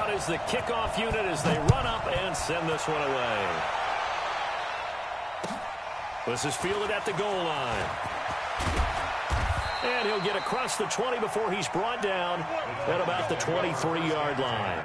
Out is the kickoff unit as they run up and send this one away. This is fielded at the goal line. And he'll get across the 20 before he's brought down at about the 23-yard line.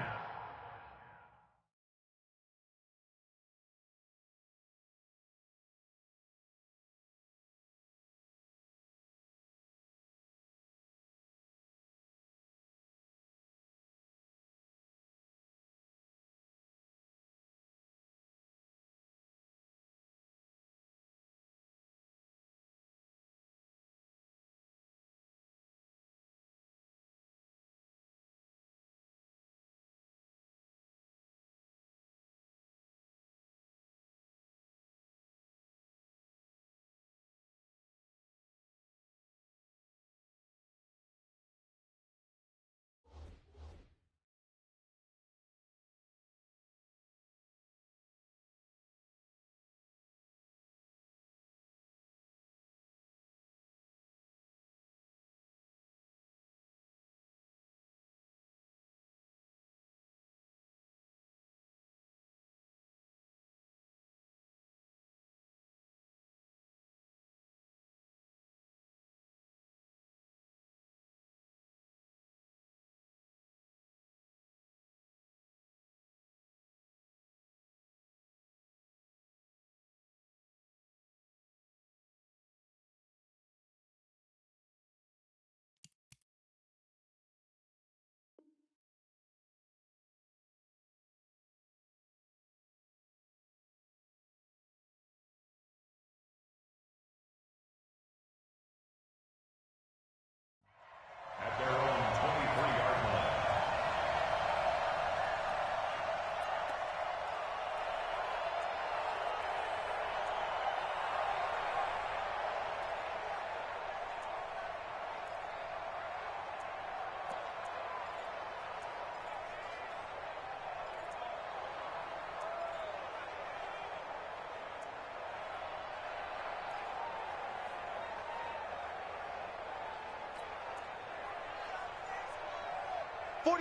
At their own 23-yard line. On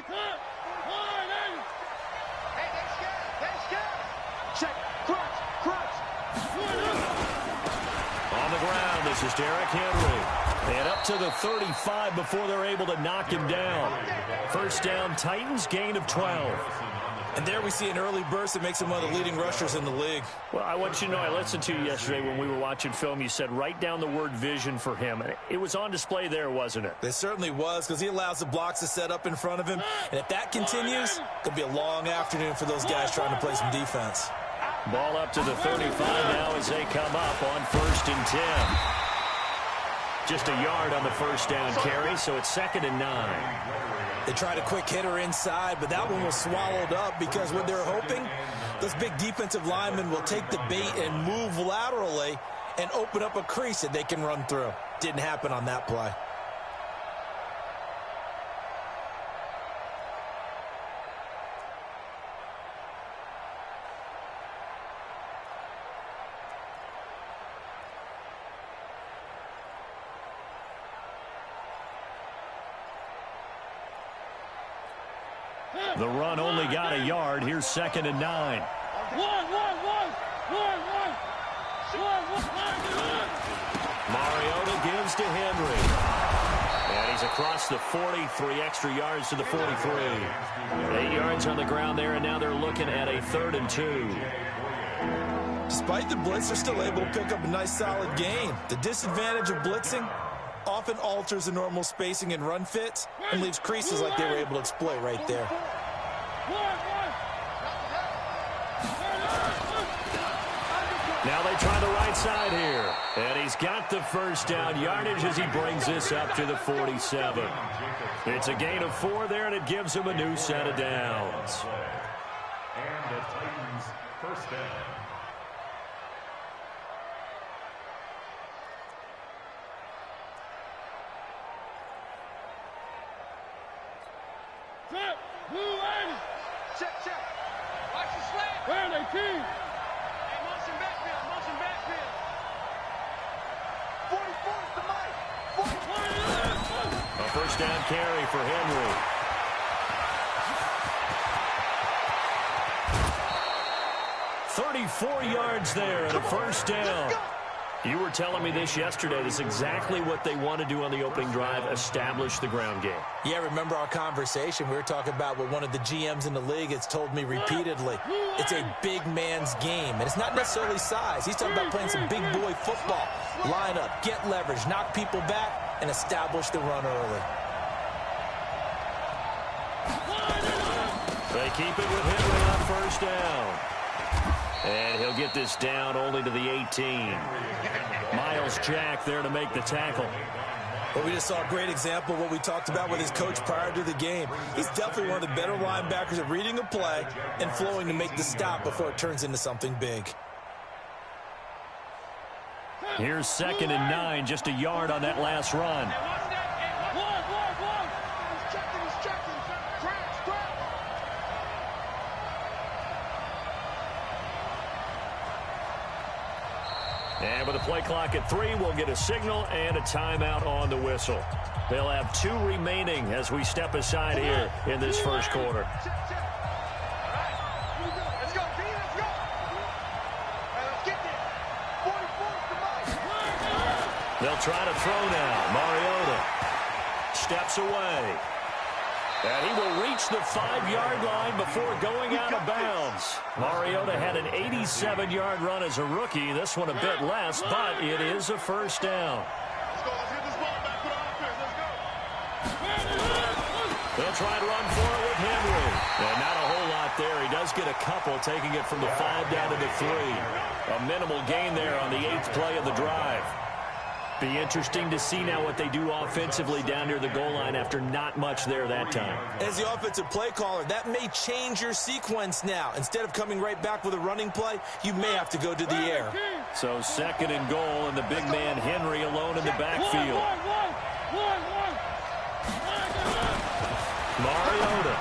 the ground, this is Derrick Henry. And up to the 35 before they're able to knock him down. First down, Titans, gain of 12. And there we see an early burst that makes him one of the leading rushers in the league. Well, I want you to know, I listened to you yesterday when we were watching film. You said write down the word vision for him. And it was on display there, wasn't it? It certainly was, because he allows the blocks to set up in front of him. And if that continues, it could be a long afternoon for those guys trying to play some defense. Ball up to the 35 now as they come up on 1st and 10. Just a yard on the first down carry, so it's 2nd and 9. They tried a quick hitter inside, but that one was swallowed up because what they're hoping, those big defensive linemen will take the bait and move laterally and open up a crease that they can run through. Didn't happen on that play. The run only got a yard. Here's 2nd and 9. Mariota gives to Henry. And he's across the 40, 3 extra yards to the 43. 8 yards on the ground there, and now they're looking at a 3rd and 2. Despite the blitz, they're still able to pick up a nice solid gain. The disadvantage of blitzing often alters the normal spacing and run fits and leaves creases like they were able to exploit right there. Now they try the right side here. And he's got the first down yardage as he brings this up to the 47. It's a gain of 4 there, and it gives him a new set of downs. And the Titans first down. Check. Watch the slant. Where are they, team? Hey, motion backfield. 44 is the mic. A first down carry for Henry. 34 yards there and a first down. You were telling me this yesterday. This is exactly what they want to do on the opening drive, establish the ground game. Yeah, remember our conversation? We were talking about what one of the GMs in the league has told me repeatedly. It's a big man's game, and it's not necessarily size. He's talking about playing some big boy football. Line up, get leverage, knock people back, and establish the run early. They keep it with Henry on first down. And he'll get this down only to the 18. Miles Jack there to make the tackle. Well, we just saw a great example of what we talked about with his coach prior to the game. He's definitely one of the better linebackers at reading a play and flowing to make the stop before it turns into something big. Here's 2nd and 9, just a yard on that last run. And with the play clock at 3, we'll get a signal and a timeout on the whistle. They'll have 2 remaining as we step aside here in this first quarter. They'll try to throw now. Mariota steps away. And he will reach the 5-yard line before going out of bounds. Mariota had an 87-yard run as a rookie. This one a bit less, but it is a first down. They'll try to run for it with Henry. And not a whole lot there. He does get a couple, taking it from the 5 down to the 3. A minimal gain there on the 8th play of the drive. Be interesting to see now what they do offensively down near the goal line after not much there that time. As the offensive play caller, that may change your sequence now. Instead of coming right back with a running play, you may have to go to the air. So 2nd and goal, and the big man Henry alone in the backfield. Mariota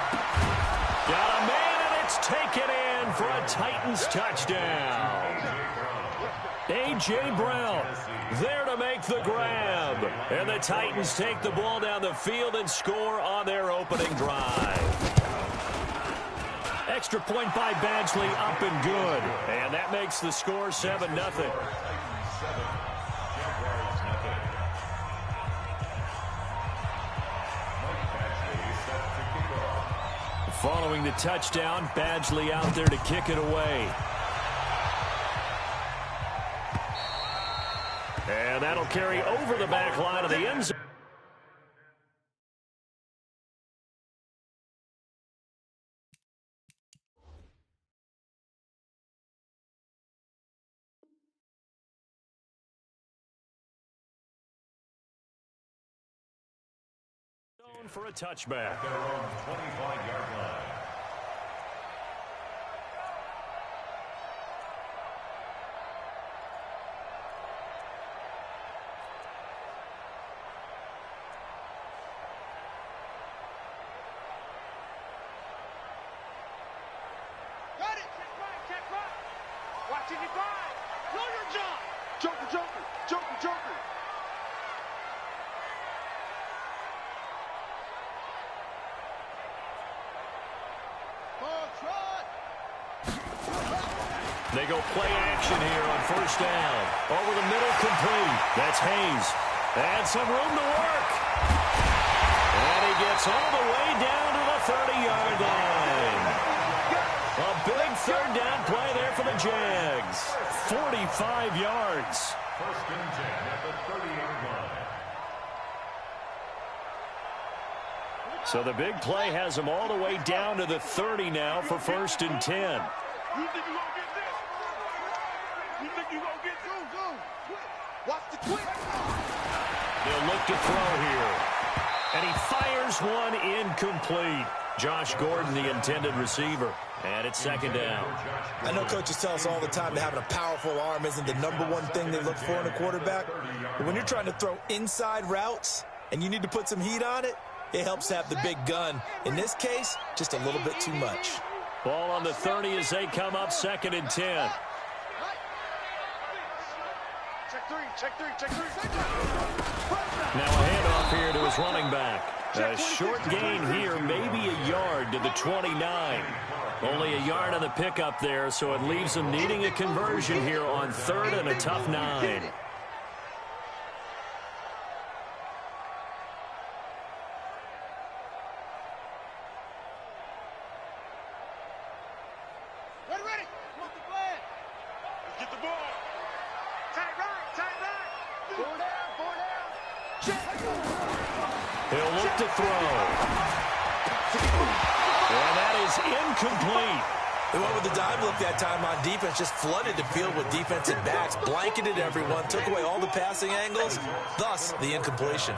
got a man, and it's taken in for a Titans touchdown. A.J. Brown there to make the grab. And the Titans take the ball down the field and score on their opening drive. Extra point by Badgley, up and good. And that makes the score 7-0. Following the touchdown, Badgley out there to kick it away. And that'll carry over the back line of the end zone. For a touchback. Their own 25-yard line. Got it. Check right. Watching it by. Know your job. Joker. They go play action here on first down. Over the middle, complete. That's Hayes. And some room to work. And he gets all the way down to the 30-yard line. A big third down play there for the Jags. 45 yards. First and 10 at the 30-yard line. So the big play has them all the way down to the 30 now for 1st and 10. You think you gonna get this? You think you gonna get go? Watch the twist. They'll look to throw here. And he fires one incomplete. Josh Gordon, the intended receiver. And it's 2nd down. I know coaches tell us all the time that having a powerful arm isn't the #1 thing they look for in a quarterback. But when you're trying to throw inside routes and you need to put some heat on it, it helps to have the big gun. In this case, just a little bit too much. Ball on the 30 as they come up 2nd and 10. Check three. Now a handoff here to his running back. A short gain here, maybe a yard to the 29. Only a yard on the pickup there, so it leaves them needing a conversion here on 3rd and a tough 9. Ready. What's the plan? Let's get the ball. Tight right. 4 down. Check. He'll look to throw. And that is incomplete. They went with the dive look that time on defense, just flooded the field with defensive backs, blanketed everyone, took away all the passing angles, thus the incompletion.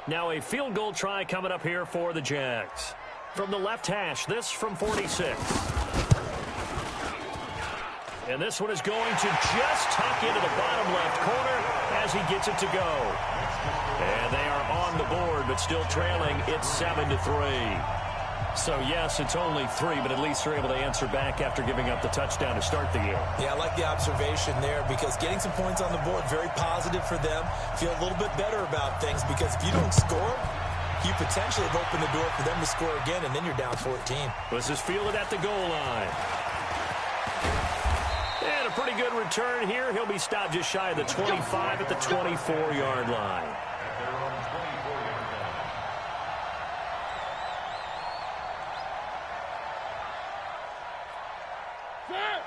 Now a field goal try coming up here for the Jags. From the left hash, this from 46. And this one is going to just tuck into the bottom left corner as he gets it to go. And they are on the board, but still trailing. It's 7-3. So, yes, it's only 3, but at least they're able to answer back after giving up the touchdown to start the game. Yeah, I like the observation there because getting some points on the board, very positive for them. Feel a little bit better about things because if you don't score, you potentially have opened the door for them to score again, and then you're down 14. This is fielded at the goal line. And a pretty good return here. He'll be stopped just shy of the 25 at the 24-yard line.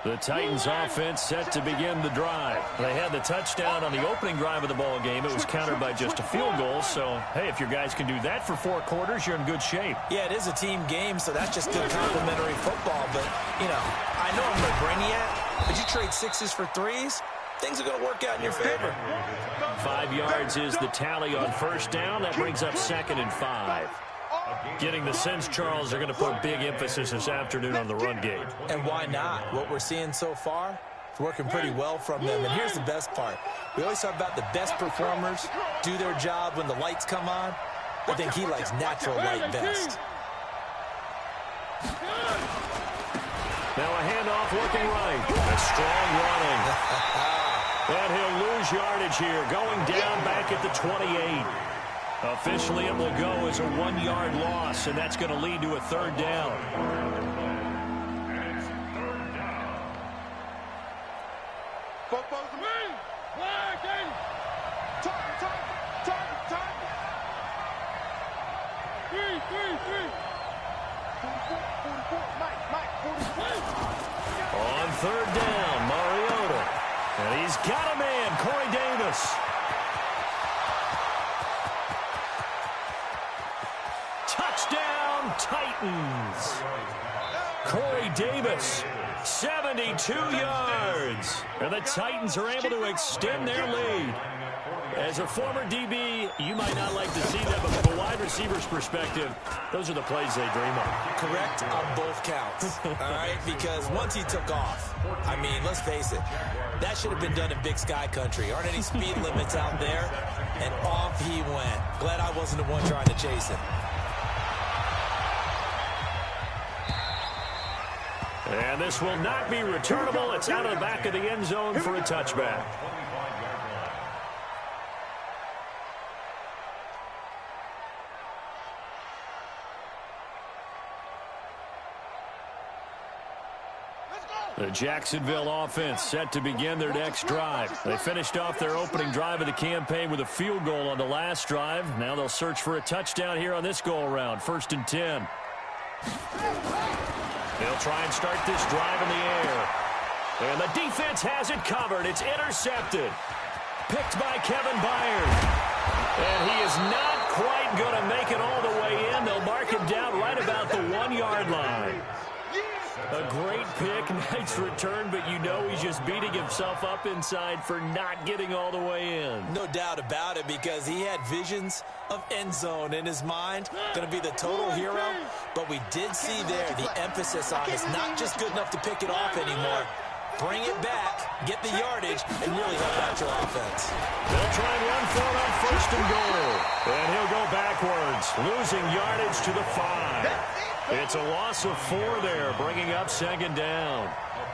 The Titans offense set to begin the drive. They had the touchdown on the opening drive of the ball game. It was countered by just a field goal. So, hey, if your guys can do that for 4 quarters, you're in good shape. Yeah, it is a team game, so that's just good complimentary football. But, you know, I know I'm no brainiac, but you trade 6s for 3s, things are going to work out in your favor. 5 yards is the tally on first down. That brings up 2nd and 5. Getting the sense, Charles, they're going to put a big emphasis this afternoon on the run game. And why not? What we're seeing so far, it's working pretty well from them. And here's the best part. We always talk about the best performers do their job when the lights come on. I think he likes natural light best. Now a handoff working right. A strong running. And he'll lose yardage here, going down back at the 28. Officially, it will go as a 1-yard loss, and that's going to lead to a 3rd down. And it's 3rd down. Football's me. Flag in. Target. 3. 44. Mike. 44. On 3rd down, Mariota. And he's got a man, Corey Davis. Touchdown, Titans. Corey Davis, 72 yards. And the Titans are able to extend their lead. As a former DB, you might not like to see that, but from a wide receiver's perspective, those are the plays they dream of. Correct on both counts, all right? Because once he took off, I mean, let's face it, that should have been done in Big Sky Country. Aren't any speed limits out there? And off he went. Glad I wasn't the one trying to chase him. And this will not be returnable. It's out of the back of the end zone for a touchback. The Jacksonville offense set to begin their next drive. They finished off their opening drive of the campaign with a field goal on the last drive. Now they'll search for a touchdown here on this go-around. 1st and 10. They'll try and start this drive in the air. And the defense has it covered. It's intercepted. Picked by Kevin Byard. And he is not quite going to make it all the way in. They'll mark him down right about the 1-yard line. A great pick, nice return, but you know he's just beating himself up inside for not getting all the way in. No doubt about it, because he had visions of end zone in his mind. Going to be the total hero. But we did see there the emphasis on it's not just good enough to pick it off anymore. bring it back, get the yardage, and really help out your offense. They'll try and run for it on 1st and goal. And he'll go backwards, losing yardage to the 5. It's a loss of 4 there, bringing up 2nd down.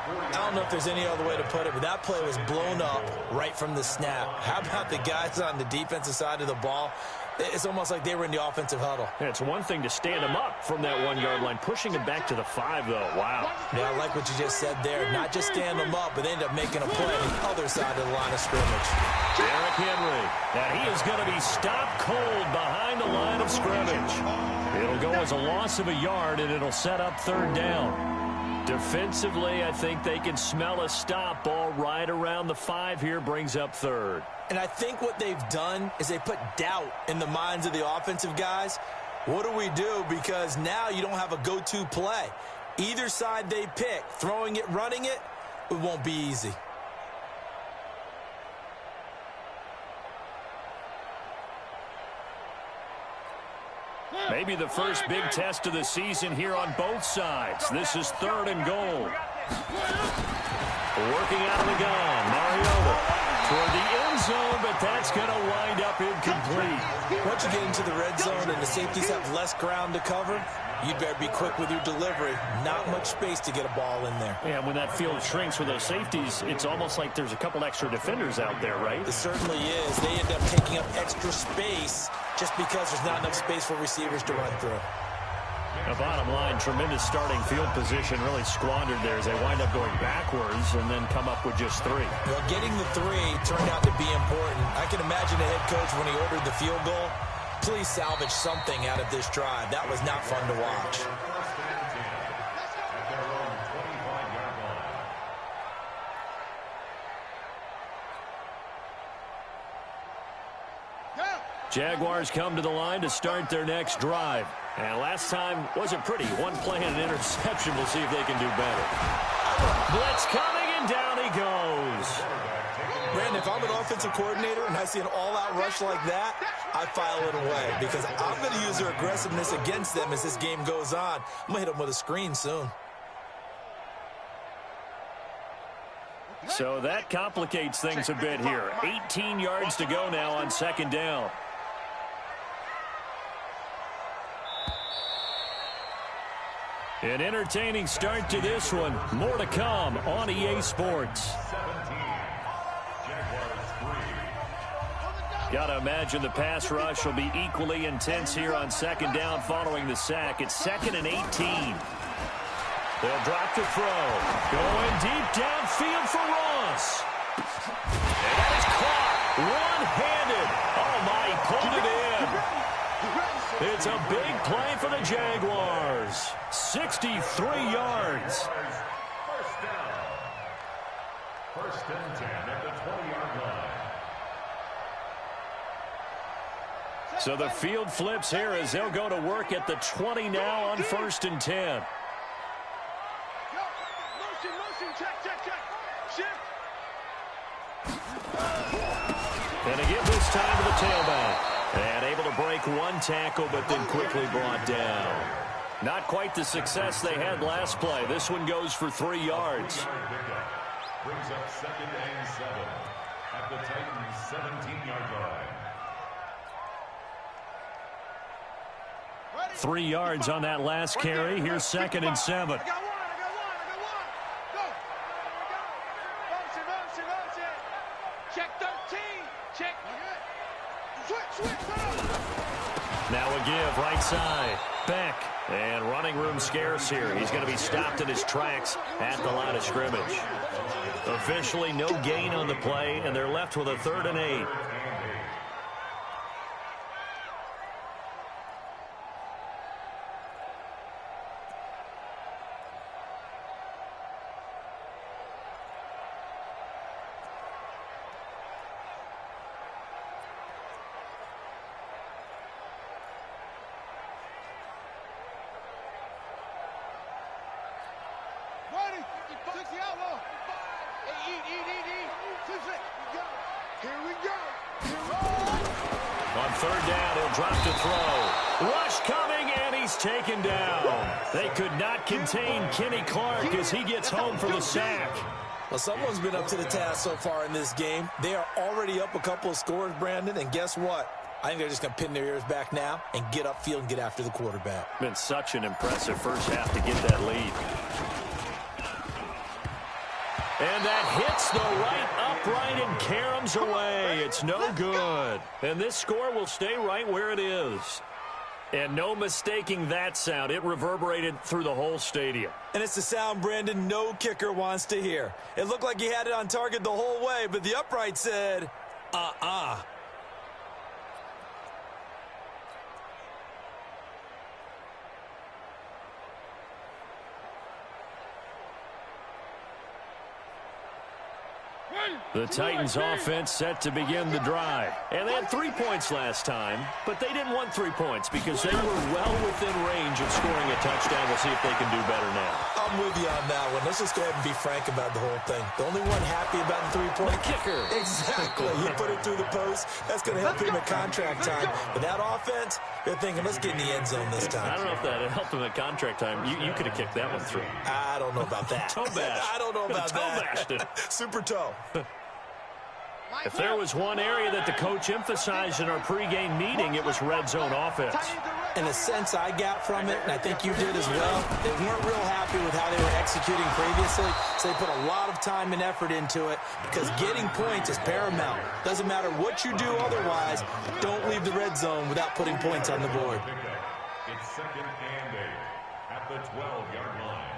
I don't know if there's any other way to put it, but that play was blown up right from the snap. How about the guys on the defensive side of the ball? It's almost like they were in the offensive huddle. Yeah, it's one thing to stand them up from that 1-yard line. Pushing it back to the 5, though. Wow. Yeah, I like what you just said there. Not just stand them up, but they end up making a play on the other side of the line of scrimmage. Derrick Henry. Now he is going to be stopped cold behind the line of scrimmage. It'll go as a loss of a yard, and it'll set up 3rd down. Defensively, I think they can smell a stop ball right around the 5 here, brings up 3rd. And I think what they've done is they put doubt in the minds of the offensive guys. What do we do? Because now you don't have a go-to play. Either side they pick, throwing it, running it, it won't be easy. Maybe the first big test of the season here on both sides. This is 3rd and goal. Working out of the gun, Mariota toward the end zone, but that's going to wind up incomplete. Once you get into the red zone and the safeties have less ground to cover, you'd better be quick with your delivery. Not much space to get a ball in there. Yeah, when that field shrinks with those safeties, it's almost like there's a couple extra defenders out there, right? It certainly is. They end up taking up extra space just because there's not enough space for receivers to run through. The bottom line, tremendous starting field position, really squandered there as they wind up going backwards and then come up with just 3. Well, getting the 3 turned out to be important. I can imagine the head coach when he ordered the field goal. Please salvage something out of this drive. That was not fun to watch. Jaguars come to the line to start their next drive. And last time wasn't pretty. One play and an interception. We'll see if they can do better. Blitz coming, and down he goes. Brandon, if I'm an offensive coordinator and I see an all-out rush like that, I file it away because I'm going to use their aggressiveness against them as this game goes on. I'm going to hit them with a screen soon. So that complicates things a bit here. 18 yards to go now on 2nd down. An entertaining start to this one. More to come on EA Sports. Got to imagine the pass rush will be equally intense here on 2nd down following the sack. It's 2nd and 18. They'll drop to throw. Going deep downfield for Ross. And that is caught one-handed. Oh, my, he pulled it in. It's a big play for the Jaguars. 63 yards. First down. 1st and 10 at the 20-yard line. So the field flips here as they'll go to work at the 20 now on 1st and 10. And again this time to the tailback. And able to break one tackle, but then quickly brought down. Not quite the success they had last play. This one goes for 3 yards. Brings up 2nd and 7 at the Titans' 17-yard line. 3 yards on that last carry. Here's 2nd and 7. Check 13. Check. Now a give right side. Beck. And running room scarce here. He's going to be stopped in his tracks at the line of scrimmage. Officially no gain on the play, and they're left with a 3rd and 8. On 3rd down, he'll drop to throw. Rush coming, and he's taken down. They could not contain Kenny Clark as he gets home for the sack. Well, someone's been up to the task so far in this game. They are already up a couple of scores, Brandon, and guess what? I think they're just going to pin their ears back now and get upfield and get after the quarterback. Been such an impressive first half to get that lead. And that hits the right upright and caroms away. It's no good. And this score will stay right where it is. And no mistaking that sound. It reverberated through the whole stadium. And it's the sound, Brandon, no kicker wants to hear. It looked like he had it on target the whole way, but the upright said, uh-uh. The Titans offense set to begin the drive. And they had 3 points last time, but they didn't want 3 points because they were well within range of scoring a touchdown. We'll see if they can do better now. I'm with you on that one. Let's just go ahead and be frank about the whole thing. The only one happy about the 3-point kicker. Exactly. You put it through the post. That's going to help him at contract time. But that offense, they're thinking, let's get in the end zone this time. I don't know if that helped him at contract time. You could have kicked that one through. I don't know about that. Toe bash. I don't know about that. Toe bashed it. Super toe. If there was one area that the coach emphasized in our pregame meeting, it was red zone offense. In a sense I got from it, and I think you did as well, they weren't real happy with how they were executing previously, so they put a lot of time and effort into it because getting points is paramount. Doesn't matter what you do otherwise, don't leave the red zone without putting points on the board. It's 2nd and 8 at the 12-yard line.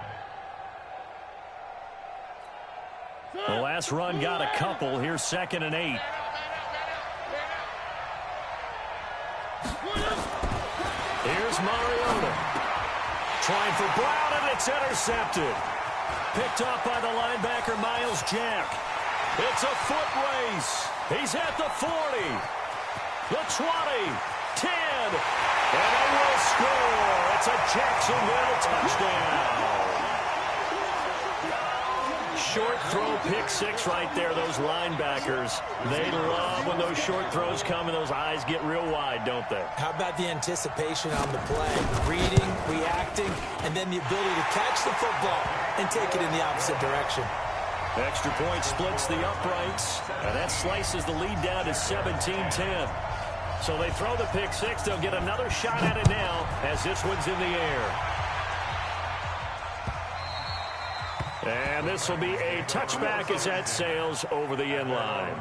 The last run got a couple. Here's 2nd and 8. Here's Mariota. Trying for Brown, and it's intercepted. Picked off by the linebacker, Miles Jack. It's a foot race. He's at the 40, the 20, 10, and they will score. It's a Jacksonville touchdown. Short throw, pick six right there. Those linebackers, they love when those short throws come and those eyes get real wide, don't they? How about the anticipation on the play? Reading, reacting, and then the ability to catch the football and take it in the opposite direction. Extra point splits the uprights, and that slices the lead down to 17-10. So they throw the pick six. They'll get another shot at it now as this one's in the air. And this will be a touchback as that sails over the end line.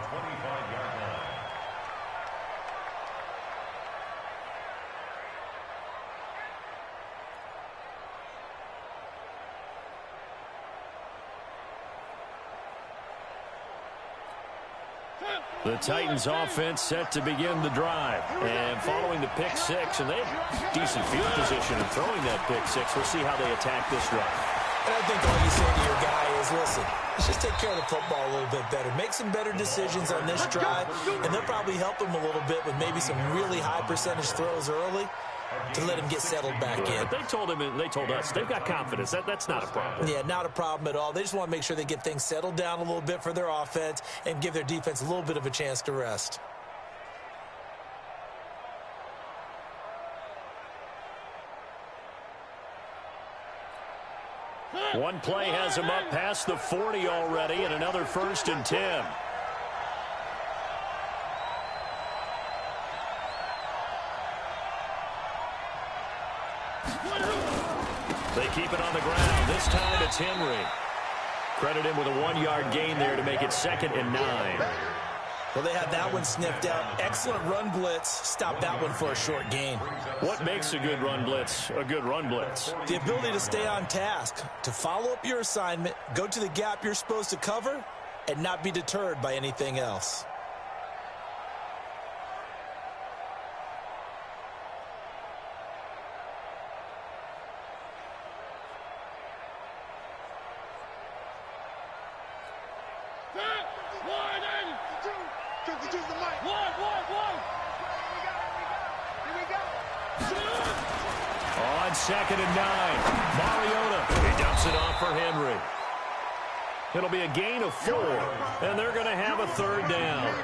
The Titans offense set to begin the drive. And following the pick six, and they have decent field position in throwing that pick six. We'll see how they attack this drive. And I think all you say to your guy is, listen, let's just take care of the football a little bit better. Make some better decisions on this drive, and they'll probably help him a little bit with maybe some really high percentage throws early to let him get settled back in. But they told him and they told us they've got confidence. That's not a problem. Yeah, not a problem at all. They just want to make sure they get things settled down a little bit for their offense and give their defense a little bit of a chance to rest. One play has him up past the 40 already, and another 1st and 10. They keep it on the ground. This time it's Henry. Credit him with a 1-yard gain there to make it 2nd and 9. Well, they had that one sniffed out. Excellent run blitz. Stop that one for a short gain. What makes a good run blitz a good run blitz? The ability to stay on task, to follow up your assignment, go to the gap you're supposed to cover, and not be deterred by anything else. On 2nd and 9, Mariota. He dumps it off for Henry. It'll be a gain of 4, and they're going to have a third down.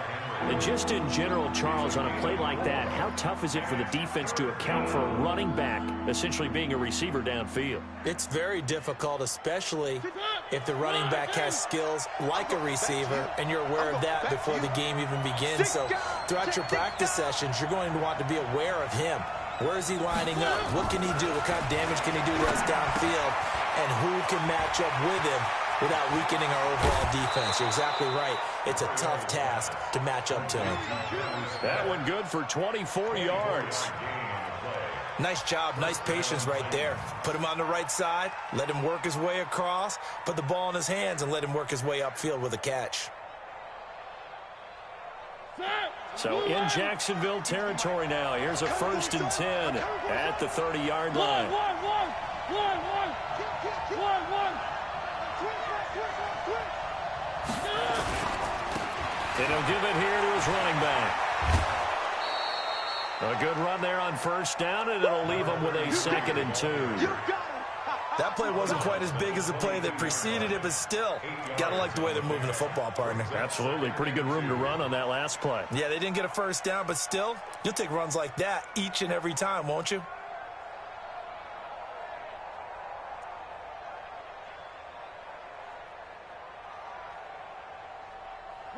And just in general, Charles, on a play like that, how tough is it for the defense to account for a running back essentially being a receiver downfield? It's very difficult, especially if the running back has skills like a receiver, and you're aware of that before the game even begins. So throughout your practice sessions, you're going to want to be aware of him. Where is he lining up? What can he do? What kind of damage can he do to us downfield? And who can match up with him without weakening our overall defense? You're exactly right. It's a tough task to match up to him. That one good for 24 yards. Nice job, nice patience right there. Put him on the right side, let him work his way across, put the ball in his hands, and let him work his way upfield with a catch. So in Jacksonville territory now. Here's a 1st and 10 at the 30-yard line. And he'll give it here to his running back. A good run there on 1st down, and it'll leave him with a 2nd and 2. That play wasn't quite as big as the play that preceded it, but still, gotta like the way they're moving the football, partner. Absolutely. Pretty good room to run on that last play. Yeah, they didn't get a 1st down, but still, you'll take runs like that each and every time, won't you?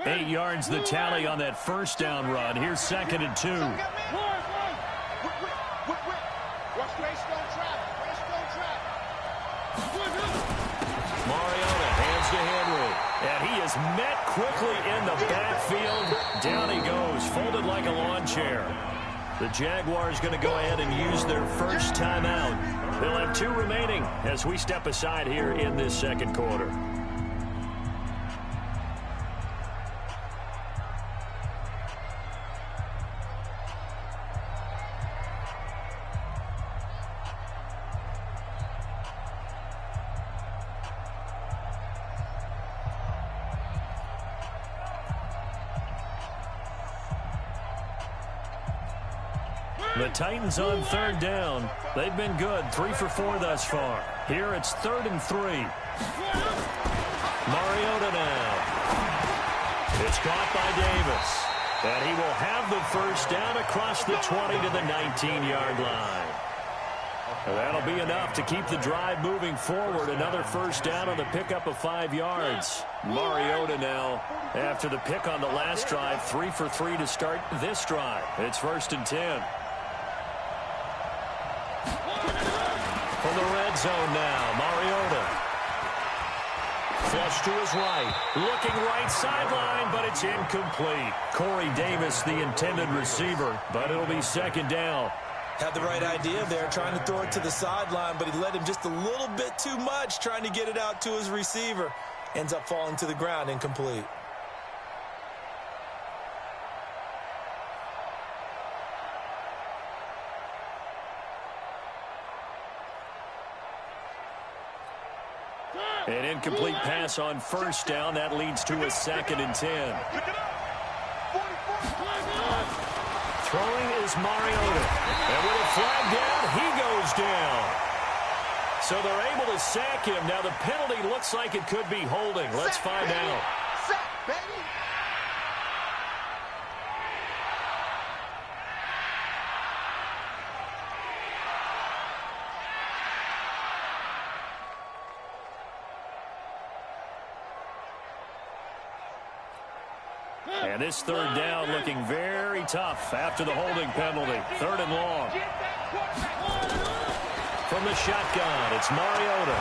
Eight yards the tally on that 1st down run. Here's 2nd and 2. Mariota hands to Henry. And he is met quickly in the backfield. Down he goes, folded like a lawn chair. The Jaguars going to go ahead and use their first timeout. They'll have 2 remaining as we step aside here in this 2nd quarter. The Titans on 3rd down. They've been good, 3 for 4 thus far. Here it's 3rd and 3. Mariota now. It's caught by Davis. And he will have the 1st down across the 20 to the 19-yard line. And that'll be enough to keep the drive moving forward. Another 1st down on the pickup of 5 yards. Mariota now, after the pick on the last drive, 3 for 3 to start this drive. It's 1st and 10. From the red zone now, Mariota. Flush to his right. Looking right sideline, but it's incomplete. Corey Davis, the intended receiver, but it'll be 2nd down. Had the right idea there, trying to throw it to the sideline, but he led him just a little bit too much, trying to get it out to his receiver. Ends up falling to the ground, incomplete. An incomplete pass on 1st down. That leads to a 2nd and 10. Throwing is Mariota. And with a flag down, he goes down. So they're able to sack him. Now the penalty looks like it could be holding. Let's find out. Sack, baby. And this 3rd down looking very tough after the holding penalty. 3rd and long. From the shotgun, it's Mariota.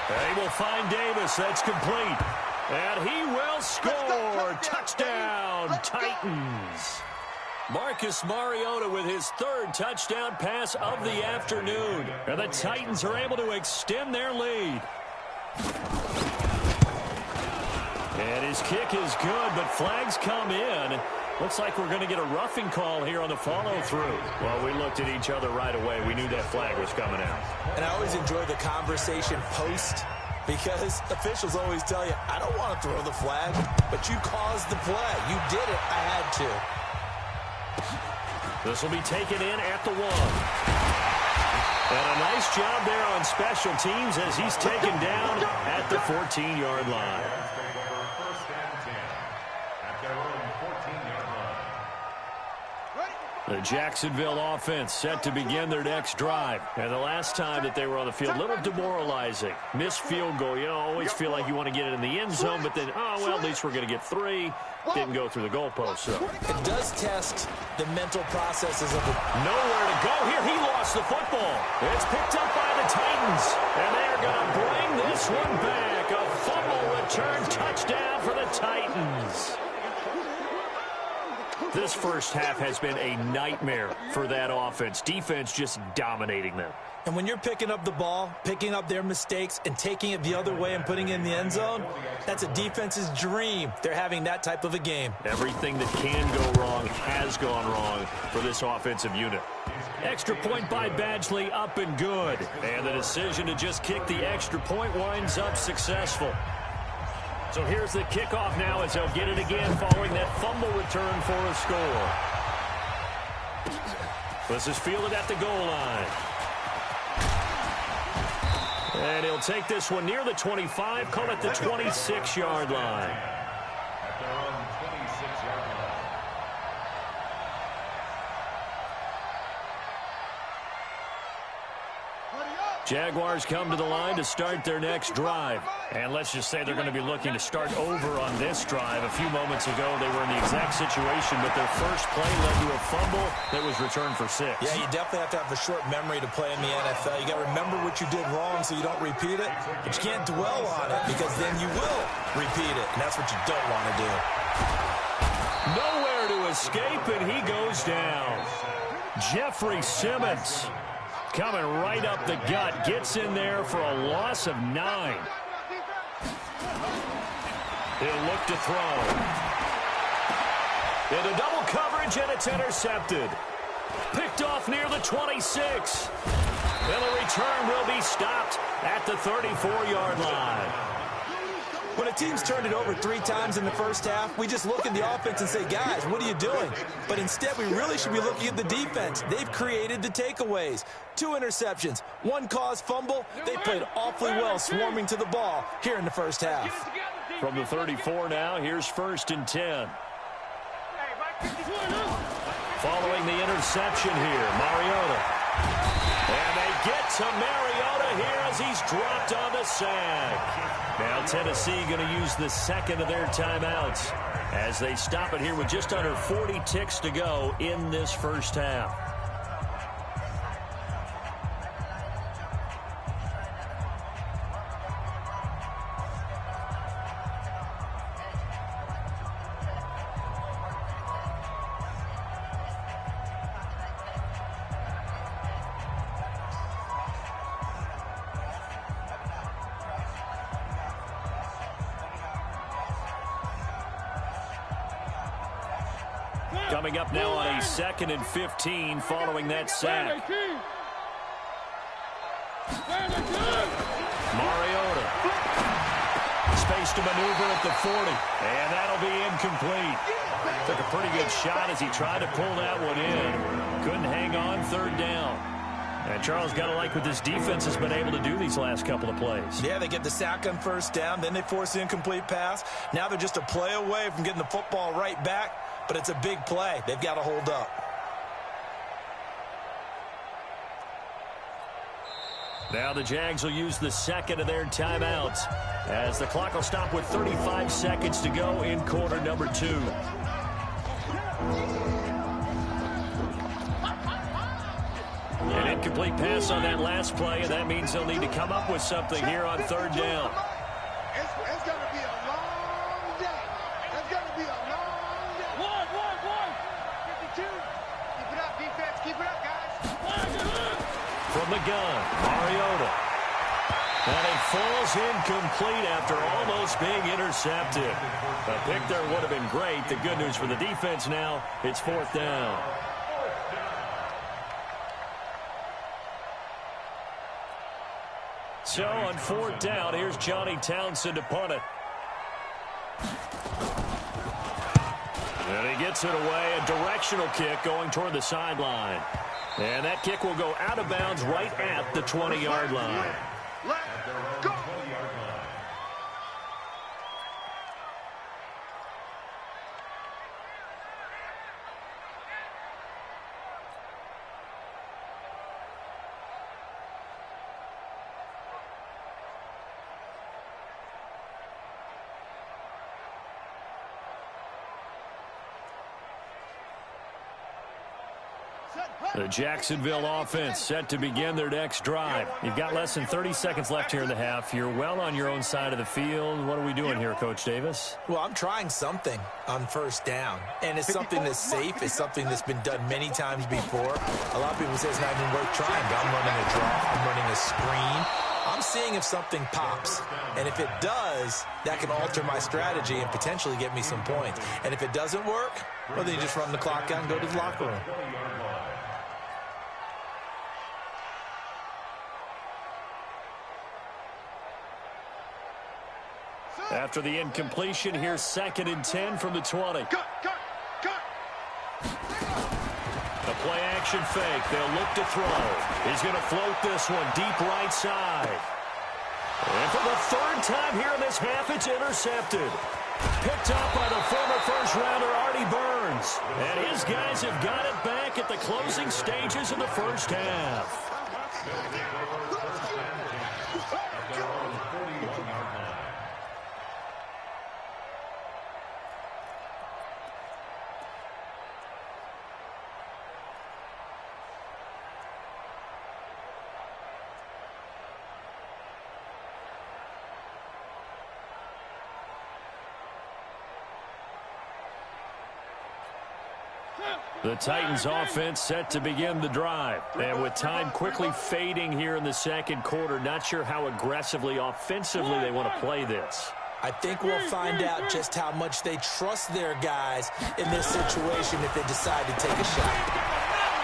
They will find Davis. That's complete. And he will score. Touchdown, Titans. Marcus Mariota with his 3rd touchdown pass of the afternoon. And the Titans are able to extend their lead. And his kick is good, but flags come in. Looks like we're going to get a roughing call here on the follow-through. Well, we looked at each other right away. We knew that flag was coming out. And I always enjoy the conversation post, because officials always tell you, I don't want to throw the flag, but you caused the play. You did it. I had to. This will be taken in at the 1. And a nice job there on special teams as he's taken down at the 14-yard line. First and 10 at their own 14-yard line. The Jacksonville offense set to begin their next drive. And the last time that they were on the field, a little demoralizing. Missed field goal. You know, always feel like you want to get it in the end zone, but then, oh, well, at least we're going to get 3. Didn't go through the goalpost, so. It does test the mental processes of the... Nowhere to go here. He lost the football. It's picked up by the Titans. And they're going to bring this one back. A fumble return touchdown for the Titans. This first half has been a nightmare for that offense. Defense just dominating them. And when you're picking up the ball, picking up their mistakes, and taking it the other way and putting it in the end zone, that's a defense's dream. They're having that type of a game. Everything that can go wrong has gone wrong for this offensive unit. Extra point by Badgley, up and good. And the decision to just kick the extra point winds up successful. So here's the kickoff now as they'll get it again following that fumble return for a score. This is fielded at the goal line. And he'll take this one near the 25, call it the 26-yard line. At their own 26-yard line. Jaguars come to the line to start their next drive. And let's just say they're going to be looking to start over on this drive. A few moments ago, they were in the exact situation, but their first play led to a fumble that was returned for 6. Yeah, you definitely have to have a short memory to play in the NFL. You got to remember what you did wrong so you don't repeat it, but you can't dwell on it because then you will repeat it, and that's what you don't want to do. Nowhere to escape, and he goes down. Jeffrey Simmons coming right up the gut, gets in there for a loss of 9. He'll look to throw. Into double coverage, and it's intercepted. Picked off near the 26. And the return will be stopped at the 34-yard line. When a team's turned it over 3 times in the first half, we just look at the offense and say, guys, what are you doing? But instead, we really should be looking at the defense. They've created the takeaways. 2 interceptions, 1 caused fumble. They played awfully well swarming to the ball here in the first half. From the 34 now, here's 1st and 10. Following the interception here, Mariota. And they get to Mariota here as he's dropped on the sack. Now Tennessee going to use the second of their timeouts as they stop it here with just under 40 ticks to go in this first half. Coming up now on a 2nd and 15 following that sack. Mariota. Space to maneuver at the 40. And that'll be incomplete. Took a pretty good shot as he tried to pull that one in. Couldn't hang on, 3rd down. And Charles, got to like what this defense has been able to do these last couple of plays. Yeah, they get the sack on 1st down, then they force the incomplete pass. Now they're just a play away from getting the football right back, but it's a big play. They've got to hold up. Now the Jags will use the second of their timeouts as the clock will stop with 35 seconds to go in quarter number 2. An incomplete pass on that last play, and that means they'll need to come up with something here on 3rd down. It's going to be a long day. It's going to be a long day. One. 52. Keep it up, defense. Keep it up, guys. From the gun, Mariota. And it falls incomplete after almost being intercepted. A pick there would have been great. The good news for the defense now, it's 4th down. So on 4th down, here's Johnny Townsend to punt it. And he gets it away, a directional kick going toward the sideline. And that kick will go out of bounds right at the 20-yard line. Let's go. The Jacksonville offense set to begin their next drive. You've got less than 30 seconds left here in the half. You're well on your own side of the field. What are we doing here, Coach Davis? Well, I'm trying something on first down, and it's something that's safe. It's something that's been done many times before. A lot of people say it's not even worth trying, but I'm running a draw. I'm running a screen. I'm seeing if something pops, and if it does, that can alter my strategy and potentially get me some points. And if it doesn't work, well, then you just run the clock out and go to the locker room. After the incompletion, here's 2nd and 10 from the 20. Cut. A play-action fake. They'll look to throw. He's going to float this one deep right side. And for the 3rd time here in this half, it's intercepted. Picked up by the former first-rounder Artie Burns. And his guys have got it back at the closing stages of the first half. The Titans offense set to begin the drive. And with time quickly fading here in the second quarter, not sure how aggressively, offensively they want to play this. I think we'll find out just how much they trust their guys in this situation if they decide to take a shot.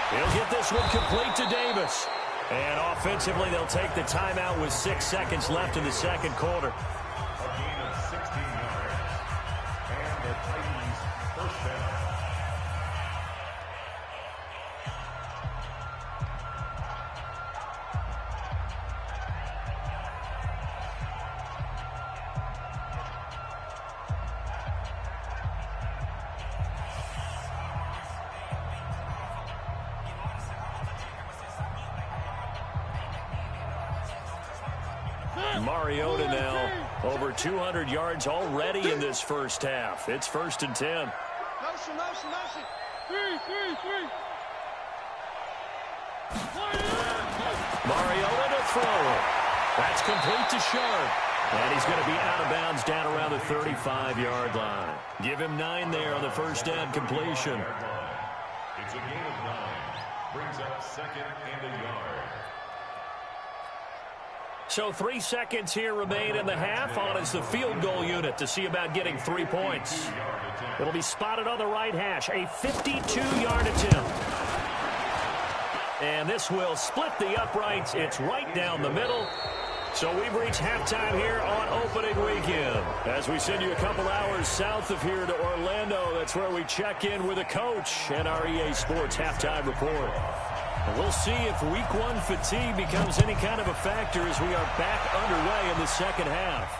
He'll get this one complete to Davis. And offensively, they'll take the timeout with 6 seconds left in the second quarter. A gain of 16 yards. And the Titans first down. Mariota now over 200 yards already in this first half. It's 1st and 10. Motion. Three. Mariota to throw. That's complete to Sharp. And he's going to be out of bounds down around the 35-yard line. Give him 9 there on the first down completion. It's a gain of 9. Brings up 2nd and a yard. So 3 seconds here remain in the half. On is the field goal unit to see about getting 3 points. It'll be spotted on the right hash. A 52-yard attempt. And this will split the uprights. It's right down the middle. So we've reached halftime here on opening weekend. As we send you a couple hours south of here to Orlando, that's where we check in with a coach and our EA Sports halftime report. We'll see if week 1 fatigue becomes any kind of a factor as we are back underway in the second half.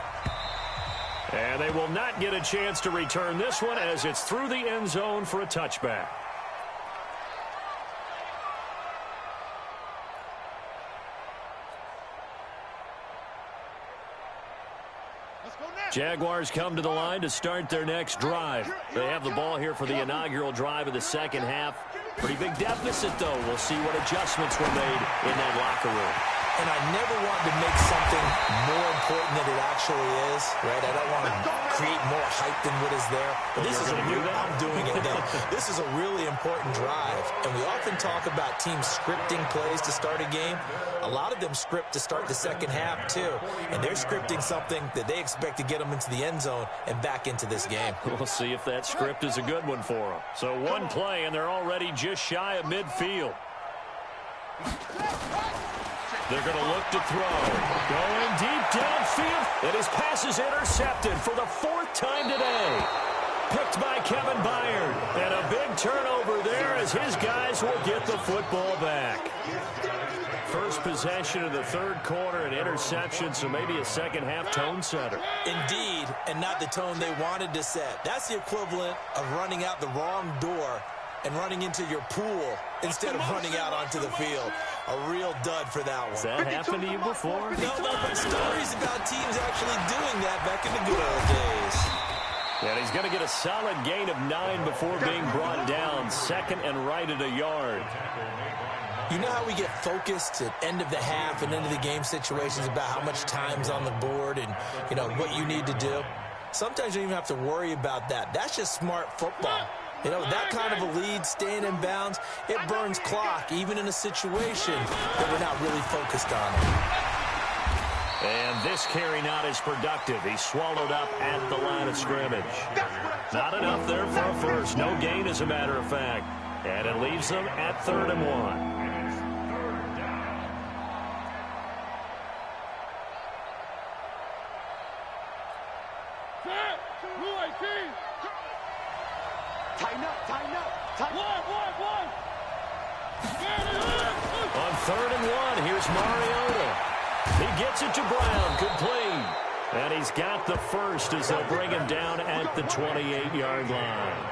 And they will not get a chance to return this one as it's through the end zone for a touchback. Jaguars come to the line to start their next drive. They have the ball here for the inaugural drive of the second half. Pretty big deficit, though. We'll see what adjustments were made in that locker room. And I never want to make something more important than it actually is, right? I don't want to create more hype than what is there. But this is a real, I'm doing it now. This is a really important drive. And we often talk about teams scripting plays to start a game. A lot of them script to start the second half, too. And they're scripting something that they expect to get them into the end zone and back into this game. We'll see if that script is a good one for them. So one play, and they're already just shy of midfield. They're going to look to throw. Going deep downfield. And his pass is intercepted for the 4th time today. picked by Kevin Byard. And a big turnover there as his guys will get the football back. First possession of the third quarter, an interception, so maybe a second-half tone setter. Indeed, and not the tone they wanted to set. That's the equivalent of running out the wrong door and running into your pool instead of running out onto the field. A real dud for that one. Has that happened to you before? No, but stories about teams actually doing that back in the good old days. And he's going to get a solid gain of 9 before being brought down. Second and right at a yard. You know how we get focused at end of the half and end of the game situations about how much time's on the board and, you know, what you need to do? Sometimes you don't even have to worry about that. That's just smart football. You know, that kind of a lead, staying in bounds, it burns clock, even in a situation that we're not really focused on. And this carry not as productive. He's swallowed up at the line of scrimmage. Not enough there for a first. No gain, as a matter of fact. And it leaves them at 3rd and 1. Tighten up, tighten up, tighten up. One. On 3rd and 1, here's Mariota. He gets it to Brown, complete. And he's got the first as they'll bring him down at the 28-yard line.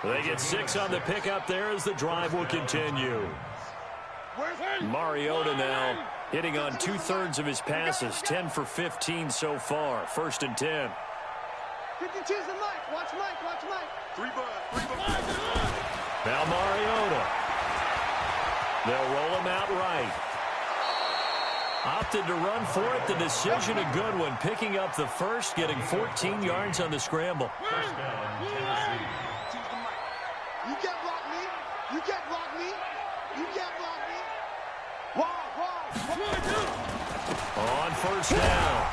They get 6 on the pickup there as the drive will continue. Mariota now hitting on 2/3 of his passes, 10 for 15 so far. 1st and 10. 52's the Mike. Watch Mike, watch Mike. 3 bucks. Now Mariota. They'll roll him out right. Opted to run for it. The decision a good one. Picking up the first, getting 14 yards on the scramble. You can't block me. You can't block me. You can't block me. On 1st down,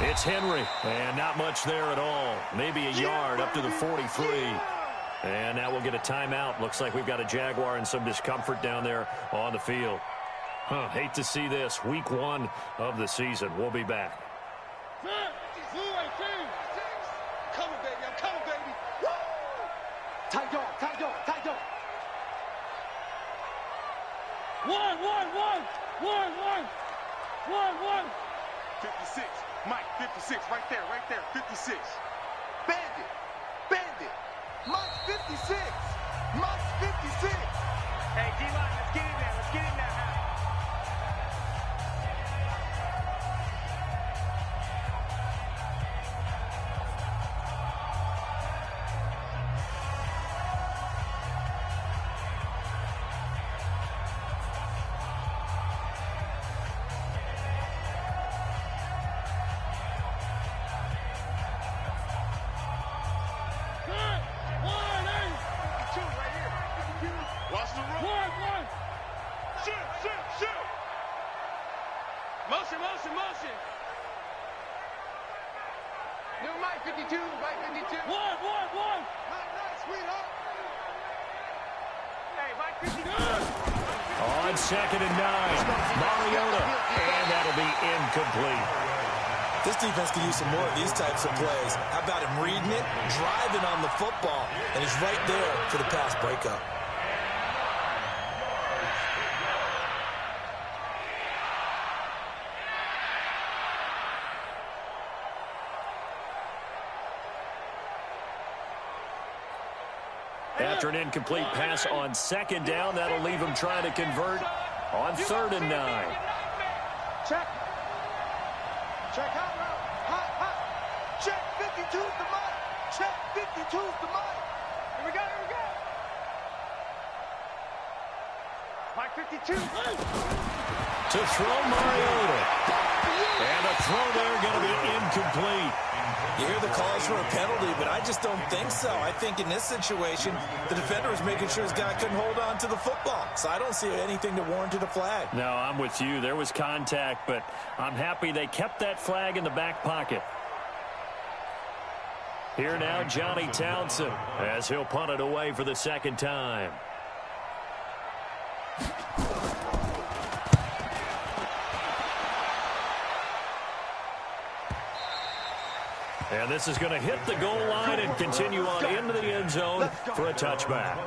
it's Henry. And not much there at all. Maybe a yard up to the 43. And now we'll get a timeout. Looks like we've got a Jaguar and some discomfort down there on the field. Hate to see this. Week 1 of the season. We'll be back. Coming, baby. I'm coming, baby. Woo! Tight dog, tight dog, tight dog. One. 56. Mike, 56. Right there. 56. Bandit. Mike's 56. Mike's 56. Hey, D-line, let's get in there. Motion. New Mike 52, Mike 52. One. Nice, sweetheart. Hey, Mike 52. On 2nd and 9, Mariota, and that'll be incomplete. This defense can use some more of these types of plays. How about him reading it, driving on the football, and he's right there for the pass breakup. After an incomplete pass on 2nd down, that'll leave him trying to convert on 3rd and 9. Check out route. Hot. Check 52's the Mike. Check 52's the Mike. Here we go. Mike 52. To throw Mariota. And a throw there going to be incomplete. You hear the calls for a penalty, but I just don't think so. I think in this situation, the defender was making sure his guy couldn't hold on to the football. So I don't see anything to warrant a flag. No, I'm with you. There was contact, but I'm happy they kept that flag in the back pocket. Here now, Johnny Townsend, as he'll punt it away for the 2nd time. And this is going to hit the goal line and continue on into the end zone for a touchback.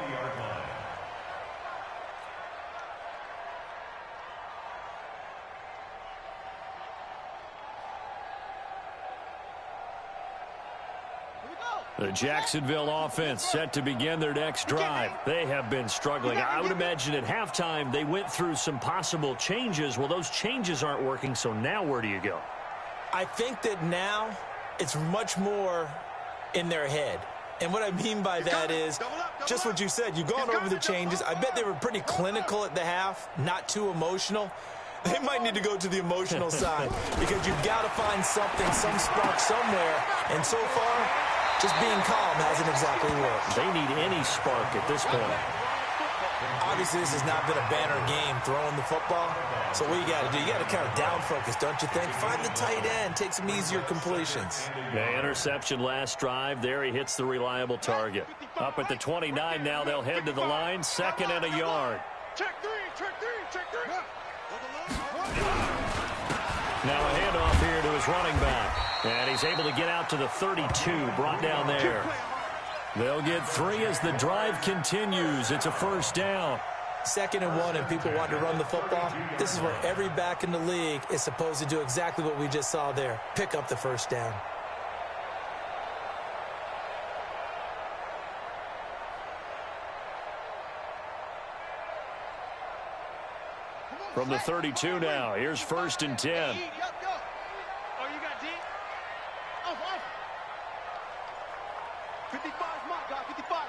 The Jacksonville offense set to begin their next drive. They have been struggling. I would imagine at halftime they went through some possible changes. Well, those changes aren't working, so now where do you go? I think that now it's much more in their head. And what I mean by that is just what you said. You've gone over the changes. I bet they were pretty clinical at the half, not too emotional. They might need to go to the emotional side because you've got to find something, some spark somewhere. And so far, just being calm hasn't exactly worked. They need any spark at this point. Obviously, this has not been a banner game throwing the football. So what you got to do, you got to kind of down focus, don't you think? Find the tight end, take some easier completions. The interception last drive. There he hits the reliable target. Up at the 29 now, they'll head to the line. 2nd and a yard. Check three, check three, check three. Now a handoff here to his running back. And he's able to get out to the 32, brought down there. They'll get 3 as the drive continues. It's a first down. 2nd and 1, and people want to run the football. This is where every back in the league is supposed to do exactly what we just saw there. Pick up the first down. From the 32 now, here's 1st and 10. Oh, you got D? Off. 55 is my guy, 55.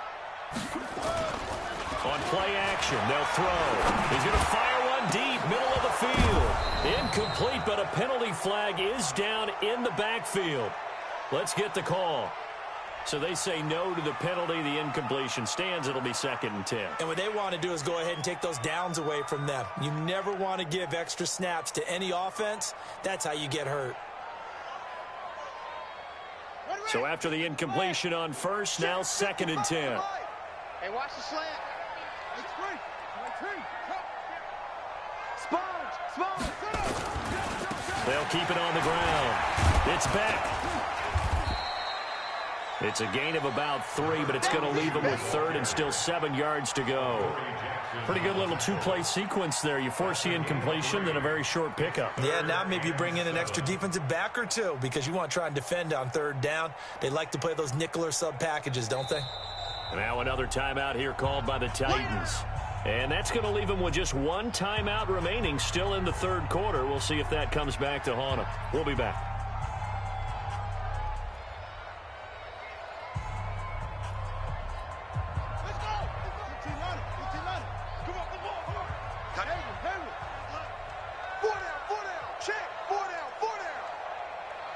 On play action, they'll throw. He's going to fire one deep, middle of the field. Incomplete, but a penalty flag is down in the backfield. Let's get the call. So they say no to the penalty. The incompletion stands. It'll be 2nd and 10. And what they want to do is go ahead and take those downs away from them. You never want to give extra snaps to any offense. That's how you get hurt. So after the incompletion on first, now 2nd and 10. Hey, watch the slant. It's free. Sponge. They'll keep it on the ground. It's back. It's a gain of about 3, but it's going to leave them with 3rd and still 7 yards to go. Pretty good little 2-play sequence there. You force the incompletion, then a very short pickup. Yeah, now maybe you bring in an extra defensive back or 2 because you want to try and defend on 3rd down. They like to play those nickel or sub packages, don't they? Now another timeout here called by the Titans. And that's going to leave them with just 1 timeout remaining still in the 3rd quarter. We'll see if that comes back to haunt them. We'll be back.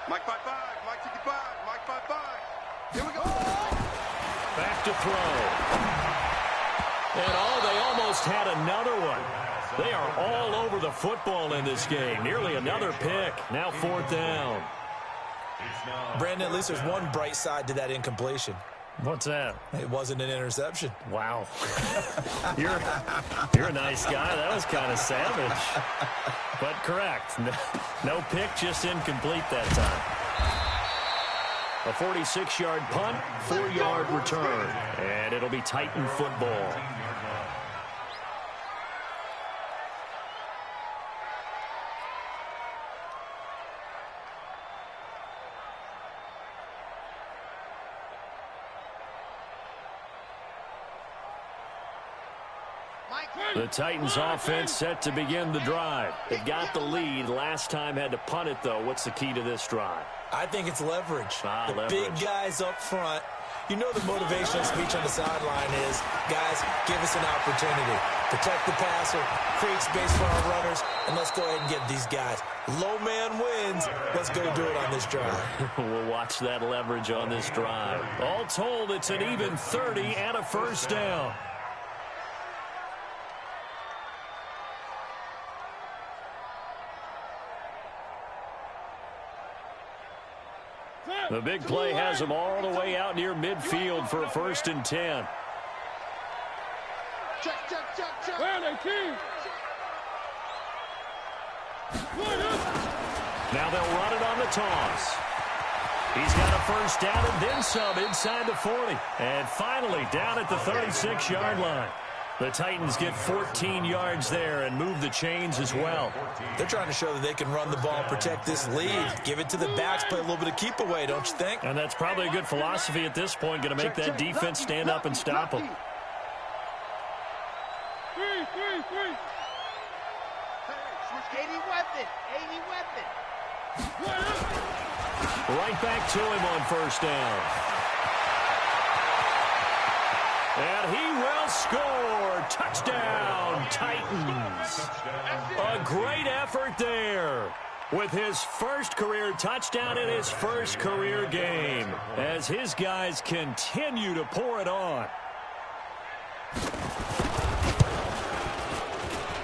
Mike 5-5, Mike 55, Mike 5-5. Here we go. Back to throw. And they almost had another one. They are all over the football in this game. Nearly another pick. Now 4th down. Brandon, at least there's one bright side to that incompletion. What's that? It wasn't an interception. Wow. You're a nice guy. That was kind of savage. But correct. No pick, just incomplete that time. A 46-yard punt, 4-yard return. And it'll be Titan football. The Titans offense set to begin the drive. They've got the lead. Last time had to punt it, though. What's the key to this drive? I think it's leverage. Leverage. Big guys up front. You know the motivational speech on the sideline is, guys, give us an opportunity. Protect the passer, create space for our runners, and let's go ahead and get these guys. Low man wins. Let's go do it on this drive. We'll watch that leverage on this drive. All told, it's an even 30 and a first down. The big play has them all the way out near midfield for a 1st and 10. Check. Now they'll run it on the toss. He's got a first down and then some inside the 40. And finally down at the 36-yard line. The Titans get 14 yards there and move the chains as well. They're trying to show that they can run the ball, protect this lead. Give it to the backs, play a little bit of keep away, don't you think? And that's probably a good philosophy at this point, going to make that defense stand up and stop them. Switch 80 weapon. 80 weapon. Right back to him on first down. And he will score. Touchdown, Titans. A great effort there with his first career touchdown in his first career game as his guys continue to pour it on.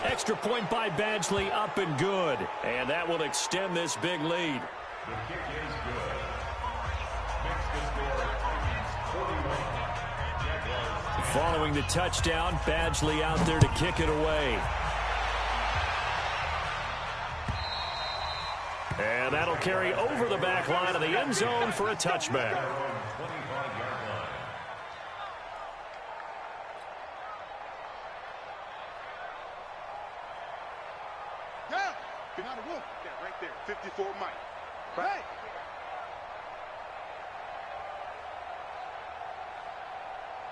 Extra point by Badgley, up and good. And that will extend this big lead. The kick is good. Makes the score Titans 41. Jaguars. Following the touchdown, Badgley out there to kick it away. And that'll carry over the back line of the end zone for a touchback. 25-yard line. Yeah. Behind the roof. Yeah, right there. 54 Mike. Right.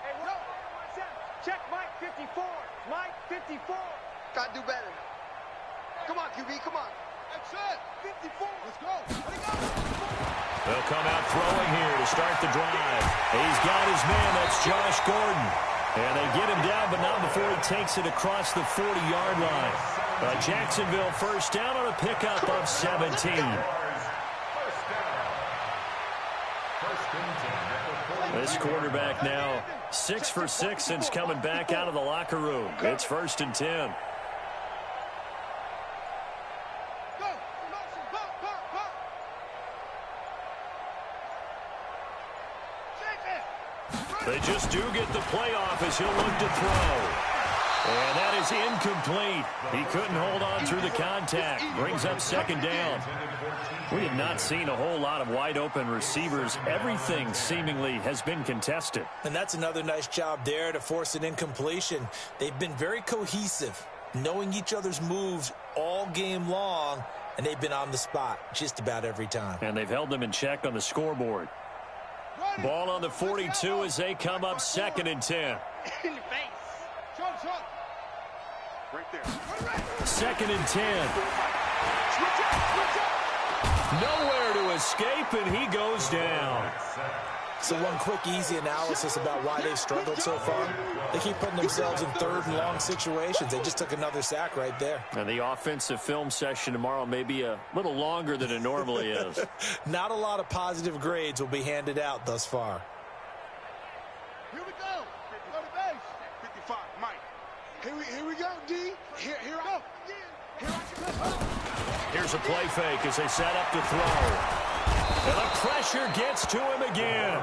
Hey, no. Check Mike 54. Mike 54. Gotta do better. Come on, QB. Come on. That's it. 54. Let's go. Let it go. They'll come out throwing here to start the drive. He's got his man. That's Josh Gordon. And they get him down, but not before he takes it across the 40-yard line. Jacksonville first down on a pickup of 17. First down. First and 10 at the 40. This quarterback now 6 for 6 since coming back out of the locker room. It's first and 10. They just do get the playoff as he'll look to throw. And that is incomplete. He couldn't hold on through the contact. Brings up second down. We have not seen a whole lot of wide-open receivers. Everything seemingly has been contested. And that's another nice job there to force an incompletion. They've been very cohesive, knowing each other's moves all game long, and they've been on the spot just about every time. And they've held them in check on the scoreboard. Ball on the 42 as they come up second and 10. In the face. Short. Right there. Second and 10. Nowhere to escape, and he goes down. So one quick, easy analysis about why they've struggled so far. They keep putting themselves in third and long situations. They just took another sack right there. And the offensive film session tomorrow may be a little longer than it normally is. Not a lot of positive grades will be handed out thus far. Here we go. Go to base. 55, Mike. Here we go, D. Here I go. Here's a play fake as they set up to throw. And the pressure gets to him again.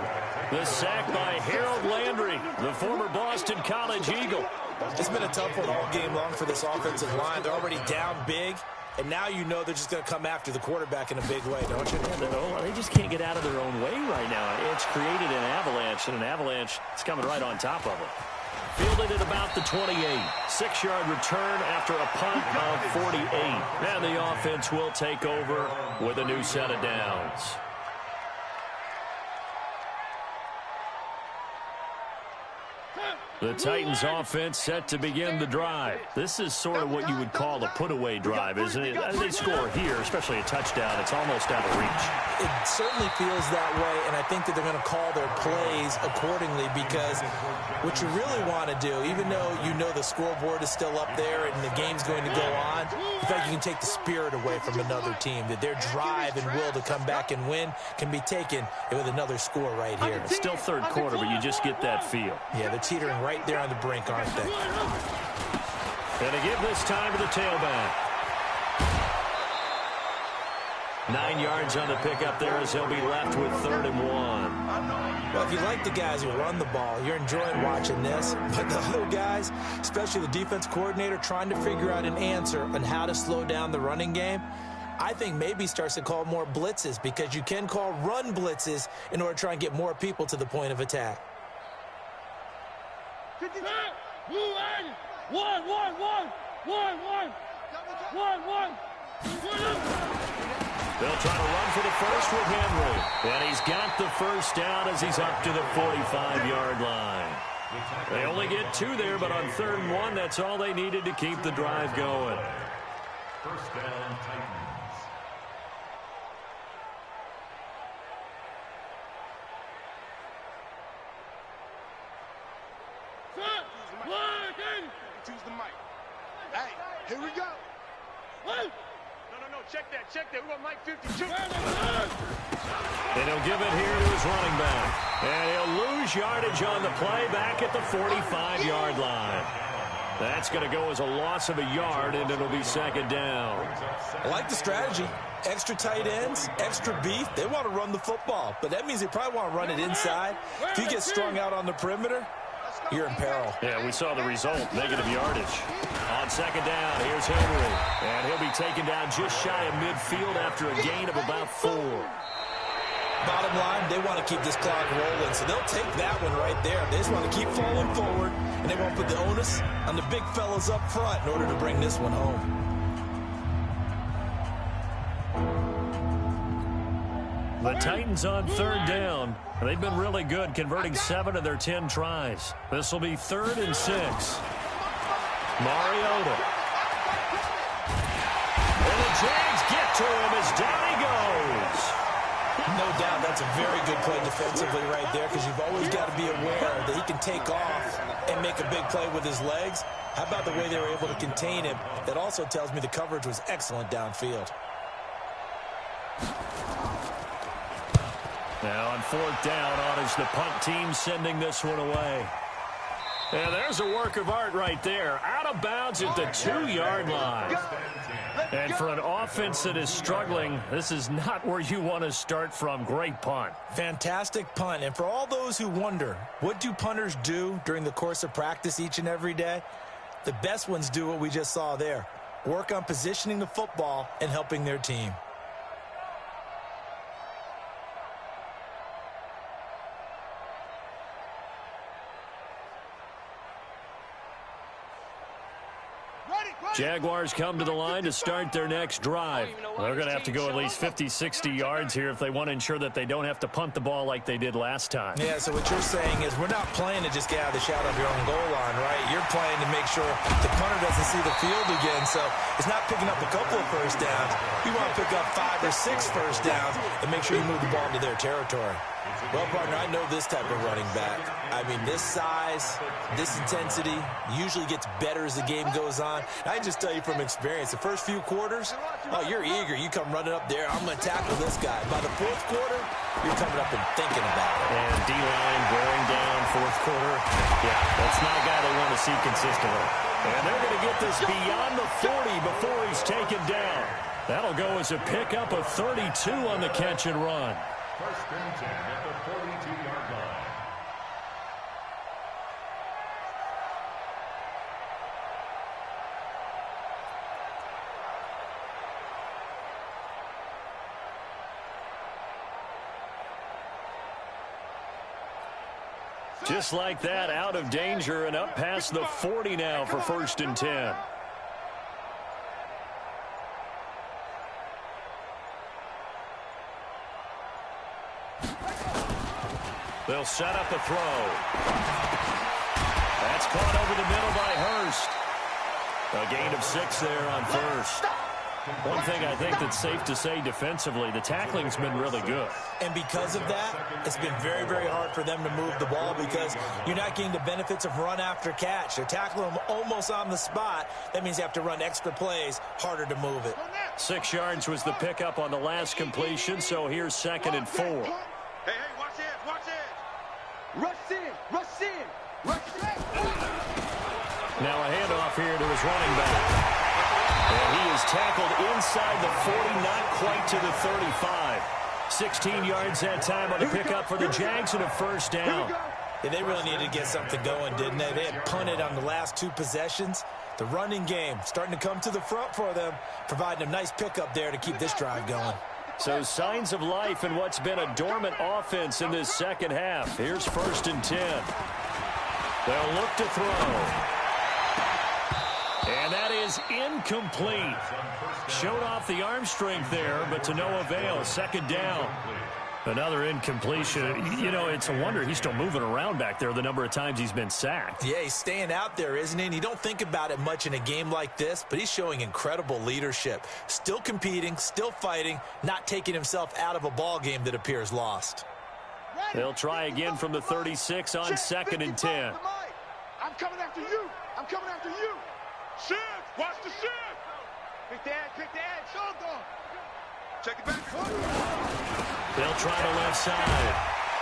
The sack by Harold Landry, the former Boston College Eagle. It's been a tough one all game long for this offensive line. They're already down big, and now you know they're just going to come after the quarterback in a big way, don't you? Yeah, they just can't get out of their own way right now. It's created an avalanche, and an avalanche is coming right on top of them. Fielded at about the 28. 6-yard return after a punt of 48. And the offense will take over with a new set of downs. The Titans offense set to begin the drive. This is sort of what you would call a put-away drive, isn't it? As they score here, especially a touchdown, it's almost out of reach. It certainly feels that way, and I think that they're going to call their plays accordingly because what you really want to do, even though you know the scoreboard is still up there and the game's going to go on, in fact, you can take the spirit away from another team, that their drive and will to come back and win can be taken with another score right here. It's still third quarter, but you just get that feel. Yeah, they're teetering right there on the brink, aren't they? And to give this time to the tailback. 9 yards on the pickup there as he'll be left with 3rd and 1. Well, if you like the guys who run the ball, you're enjoying watching this. But the other guys, especially the defense coordinator, trying to figure out an answer on how to slow down the running game, I think maybe starts to call more blitzes because you can call run blitzes in order to try and get more people to the point of attack. They'll try to run for the first with Henry. And he's got the first down as he's up to the 45-yard line. They only get 2 there, but on 3rd and 1, that's all they needed to keep the drive going. First down, Titans. Choose the mic. Hey, here we go. No, check that. We're going Mike 52. And he'll give it here to his running back. And he'll lose yardage on the play back at the 45-yard line. That's going to go as a loss of a yard, and it'll be 2nd down. I like the strategy. Extra tight ends, extra beef. They want to run the football, but that means they probably want to run it inside. If you get strung out on the perimeter, you're in peril. Yeah, we saw the result, negative yardage. On 2nd down, here's Henry. And he'll be taken down just shy of midfield after a gain of about 4. Bottom line, they want to keep this clock rolling, so they'll take that one right there. They just want to keep falling forward, and they won't put the onus on the big fellas up front in order to bring this one home. The Titans on 3rd down. They've been really good, converting 7 of their 10 tries. This will be 3rd and 6. Mariota. And the Jags get to him as down he goes. No doubt that's a very good play defensively right there because you've always got to be aware that he can take off and make a big play with his legs. How about the way they were able to contain him? That also tells me the coverage was excellent downfield. Now on 4th down, on is the punt team sending this one away. And there's a work of art right there. Out of bounds at the 2-yard line. And for an offense that is struggling, this is not where you want to start from. Great punt. Fantastic punt. And for all those who wonder, what do punters do during the course of practice each and every day? The best ones do what we just saw there. Work on positioning the football and helping their team. Jaguars come to the line to start their next drive. They're going to have to go at least 50, 60 yards here if they want to ensure that they don't have to punt the ball like they did last time. Yeah, so what you're saying is we're not playing to just get out of the shadow of your own goal line, right? You're playing to make sure the punter doesn't see the field again. So it's not picking up a couple of first downs. You want to pick up 5 or 6 first downs and make sure you move the ball into their territory. Well, partner, I know this type of running back. I mean, this size, this intensity usually gets better as the game goes on. I can just tell you from experience, the first few quarters, oh, you're eager. You come running up there. I'm going to tackle this guy. By the 4th quarter, you're coming up and thinking about it. And D-line wearing down 4th quarter. Yeah, that's not a guy they want to see consistently. And they're going to get this beyond the 40 before he's taken down. That'll go as a pickup of 32 on the catch and run. First and 10 at the 42-yard line. Just like that, out of danger and up past the 40 now for 1st and 10. They'll set up a throw. That's caught over the middle by Hurst. A gain of 6 there on 1st. One thing I think that's safe to say defensively, the tackling's been really good. And because of that, it's been very, very hard for them to move the ball because you're not getting the benefits of run after catch. They're tackling them almost on the spot. That means you have to run extra plays, harder to move it. 6 yards was the pickup on the last completion, so here's 2nd and 4. Hey, watch it, watch it. Rush in, rush in, rush in. Now a handoff here to his running back. And he is tackled inside the 40, not quite to the 35. 16 yards that time on the pickup for the Jags and a first down. Yeah, they really needed to get something going, didn't they? They had punted on the last 2 possessions. The running game starting to come to the front for them, providing a nice pickup there to keep this drive going. So signs of life in what's been a dormant offense in this second half. Here's 1st and 10. They'll look to throw. And that is incomplete. Showed off the arm strength there, but to no avail. 2nd down. Another incompletion. You know, it's a wonder he's still moving around back there the number of times he's been sacked. Yeah, he's staying out there, isn't he? And you don't think about it much in a game like this, but he's showing incredible leadership. Still competing, still fighting, not taking himself out of a ball game that appears lost. They'll try again from the 36 on 2nd and 10. I'm coming after you. I'm coming after you. Shift. Watch the shift. Pick the edge. Pick the edge. Show them. Check it back. They'll try the left side.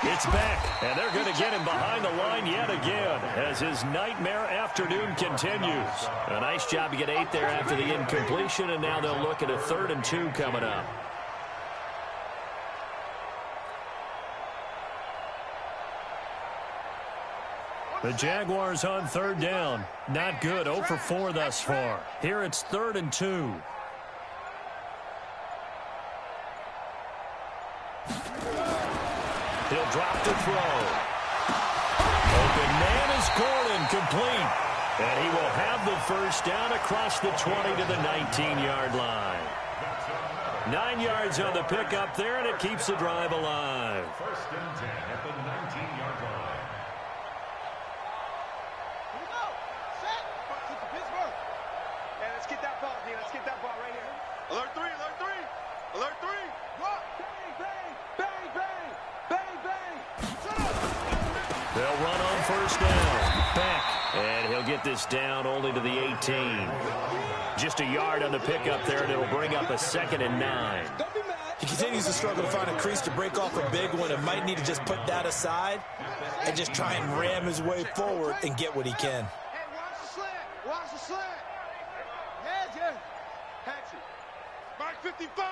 It's back, and they're going to get him behind the line yet again as his nightmare afternoon continues. A nice job to get 8 there after the incompletion, and now they'll look at a 3rd and 2 coming up. The Jaguars on 3rd down. Not good. 0 for 4 thus far. Here it's 3rd and 2. He'll drop to throw. Open man is Gordon, complete. And he will have the 1st down across the 20 to the 19-yard line. 9 yards on the pickup there, and it keeps the drive alive. 1st and 10 at the 19-yard line. Here we go. Set. Pittsburgh. Hey, let's get that ball, D. Let's get that ball right here. Alert 3. Alert 3. Alert 3. What? Bang, bang, bang, bang, bang, bang. Shut up. They'll run on 1st down. Back. And he'll get this down only to the 18. Just a yard on the pickup there, and it'll bring up a 2nd and 9. He continues to struggle to find a crease to break off a big one and might need to just put that aside and just try and ram his way forward and get what he can. Hey, watch the slant. Watch the slant. Hedge it. Hedge it. Mike 55.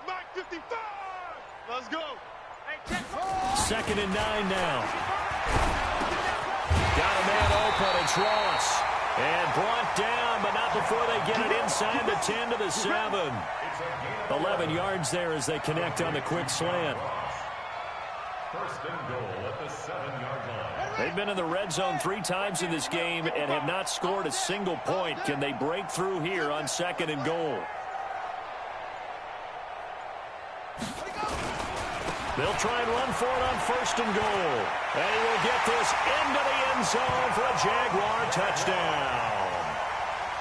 Mike 55. Let's go. Hey, check. 2nd and 9 now. Got a man open. It's Ross. And brought down, but not before they get it inside the 10 to the 7. 11 yards there as they connect on the quick slant. 1st and goal at the 7-yard line. They've been in the red zone 3 times in this game and have not scored a single point. Can they break through here on 2nd and goal? They'll try and run for it on 1st and goal. And he will get this into the end zone for a Jaguar touchdown.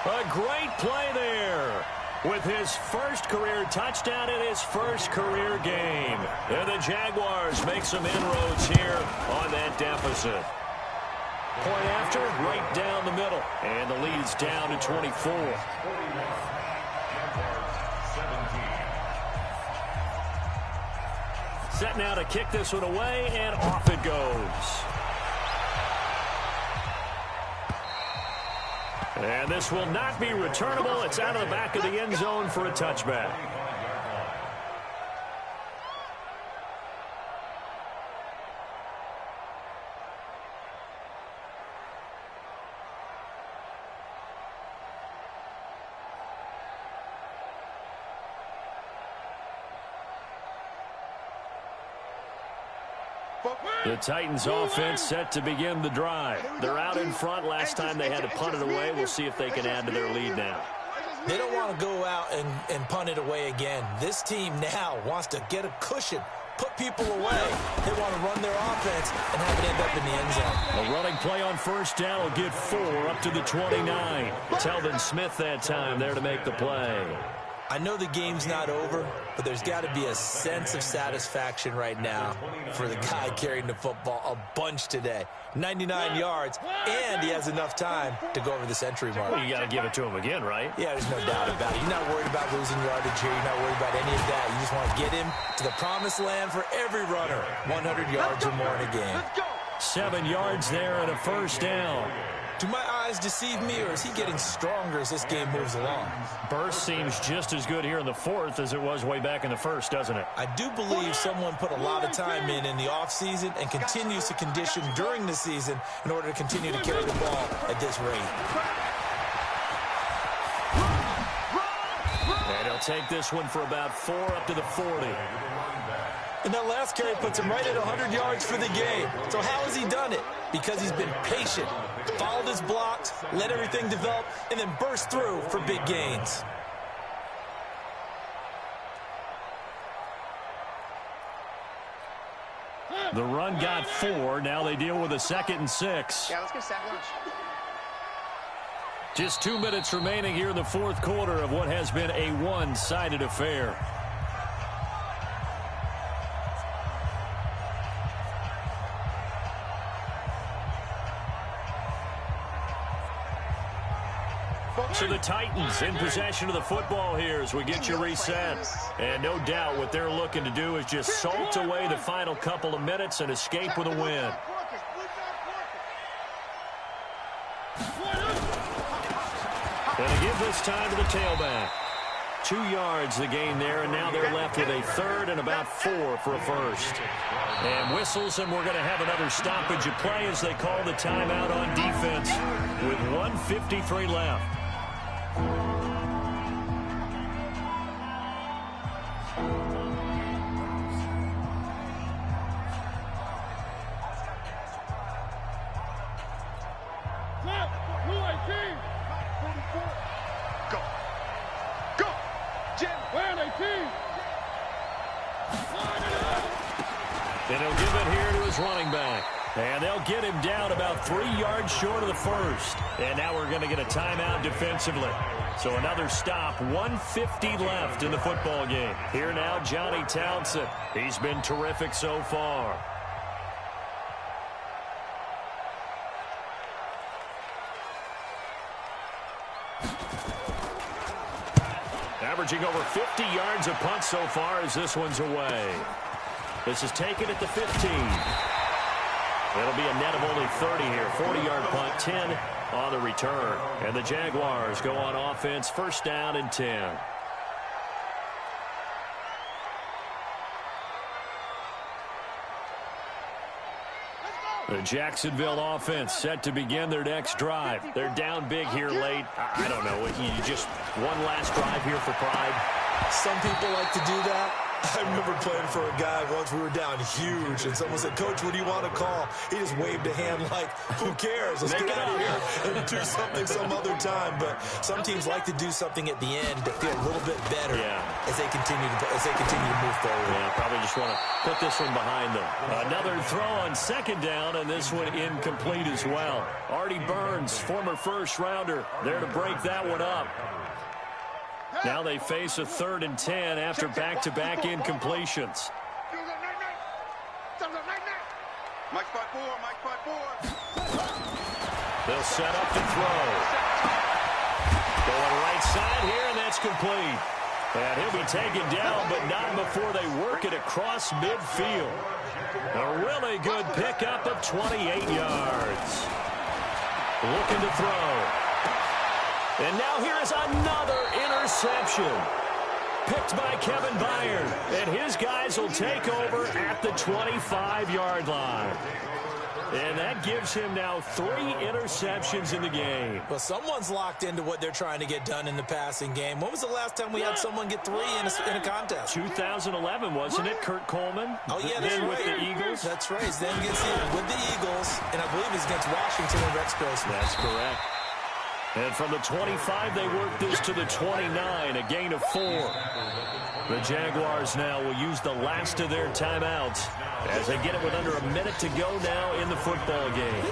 A great play there with his 1st career touchdown in his 1st career game. And the Jaguars make some inroads here on that deficit. Point after, right down the middle. And the lead is down to 24. Set now to kick this one away, and off it goes. And this will not be returnable. It's out of the back of the end zone for a touchback. The Titans offense set to begin the drive. They're out in front. Last time they had to punt it away. We'll see if they can add to their lead now. They don't want to go out and punt it away again. This team now wants to get a cushion, put people away. They want to run their offense and have it end up in the end zone. A running play on 1st down will get 4 up to the 29. Telvin Smith that time there to make the play. I know the game's not over, but there's got to be a sense of satisfaction right now for the guy carrying the football a bunch today. 99 yards, and he has enough time to go over the century mark. Well, you got to give it to him again, right? Yeah, there's no doubt about it. You're not worried about losing yardage here. You're not worried about any of that. You just want to get him to the promised land for every runner. 100 yards or more in a game. 7 yards there and a 1st down. Do my eyes deceive me, or is he getting stronger as this game moves along? Burst seems just as good here in the 4th as it was way back in the 1st, doesn't it? I do believe someone put a lot of time in the offseason and continues to condition during the season in order to continue to carry the ball at this rate. take this one for about 4 up to the 40. And that last carry puts him right at 100 yards for the game. So how has he done it? Because he's been patient, followed his blocks, let everything develop, and then burst through for big gains. The run got 4. Now they deal with a 2nd and 6. Yeah, let's get sack lunch. Just 2 minutes remaining here in the fourth quarter of what has been a one-sided affair. So the Titans in possession of the football here as we get you reset. And no doubt what they're looking to do is just salt away the final couple of minutes and escape with a win. And they give this time to the tailback. 2 yards the gain there, and now they're left with a 3rd and about 4 for a first. And whistles, and we're going to have another stoppage of play as they call the timeout on defense with 1:53 left. And he'll give it here to his running back. And they'll get him down about 3 yards short of the first. And now we're going to get a timeout defensively. So another stop, 1:50 left in the football game. Here now, Johnny Townsend. He's been terrific so far. Averaging over 50 yards a punt so far as this one's away. This is taken at the 15. It'll be a net of only 30 here. 40-yard punt, 10 on the return. And the Jaguars go on offense, first down and 10. The Jacksonville offense set to begin their next drive. They're down big here late. I don't know. You just one last drive here for pride. Some people like to do that. I remember playing for a guy once. We were down huge, and someone said, "Coach, what do you want to call?" He just waved a hand like, "Who cares? Let's get out of here and do something some other time." But some teams like to do something at the end to feel a little bit better as they continue to move forward. Yeah, probably just want to put this one behind them. Another throw on 2nd down, and this one incomplete as well. Artie Burns, former first-rounder, there to break that one up. Now they face a 3rd and 10 after back-to-back incompletions. Mike 5-4, Mike 5-4. They'll set up to throw. Going right side here, and that's complete. And he'll be taken down, but not before they work it across midfield. A really good pickup of 28 yards. Looking to throw. And now here is another interception. Picked by Kevin Byard. And his guys will take over at the 25-yard line. And that gives him now 3 interceptions in the game. Well, someone's locked into what they're trying to get done in the passing game. When was the last time we had someone get 3 in a contest? 2011, wasn't it? Kurt Coleman? Oh, yeah, that's then right. with the Eagles? That's right. He's then with the Eagles, and I believe he's against Washington and Rex Grossman. That's correct. And from the 25, they work this to the 29, a gain of 4. The Jaguars now will use the last of their timeouts as they get it with under a minute to go now in the football game.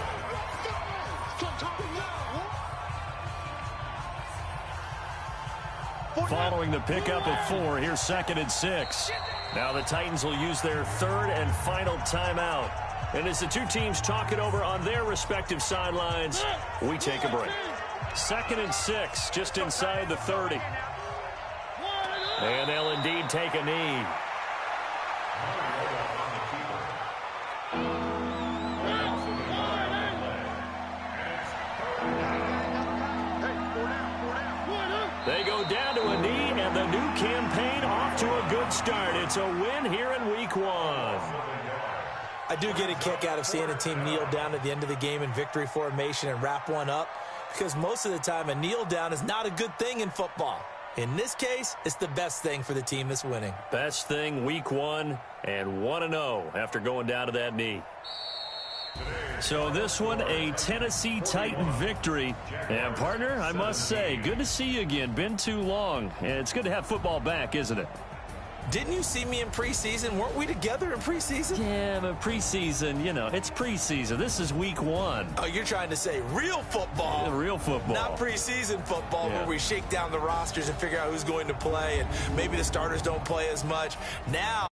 Following the pickup of 4, here's 2nd and 6. Now the Titans will use their 3rd and final timeout. And as the two teams talk it over on their respective sidelines, we take a break. 2nd and 6, just inside the 30. And they'll indeed take a knee. They go down to a knee, and the new campaign off to a good start. It's a win here in week 1. I do get a kick out of seeing a team kneel down at the end of the game in victory formation and wrap one up, because most of the time a kneel down is not a good thing in football. In this case, it's the best thing for the team that's winning. Best thing week 1 and 1-0 after going down to that knee. So this one, a Tennessee Titan victory. And, partner, I must say, good to see you again. Been too long. And it's good to have football back, isn't it? Didn't you see me in preseason? Weren't we together in preseason? Yeah, but preseason, you know, it's preseason. This is week 1. Oh, you're trying to say real football. Yeah, real football. Not preseason football where we shake down the rosters and figure out who's going to play and maybe the starters don't play as much. Now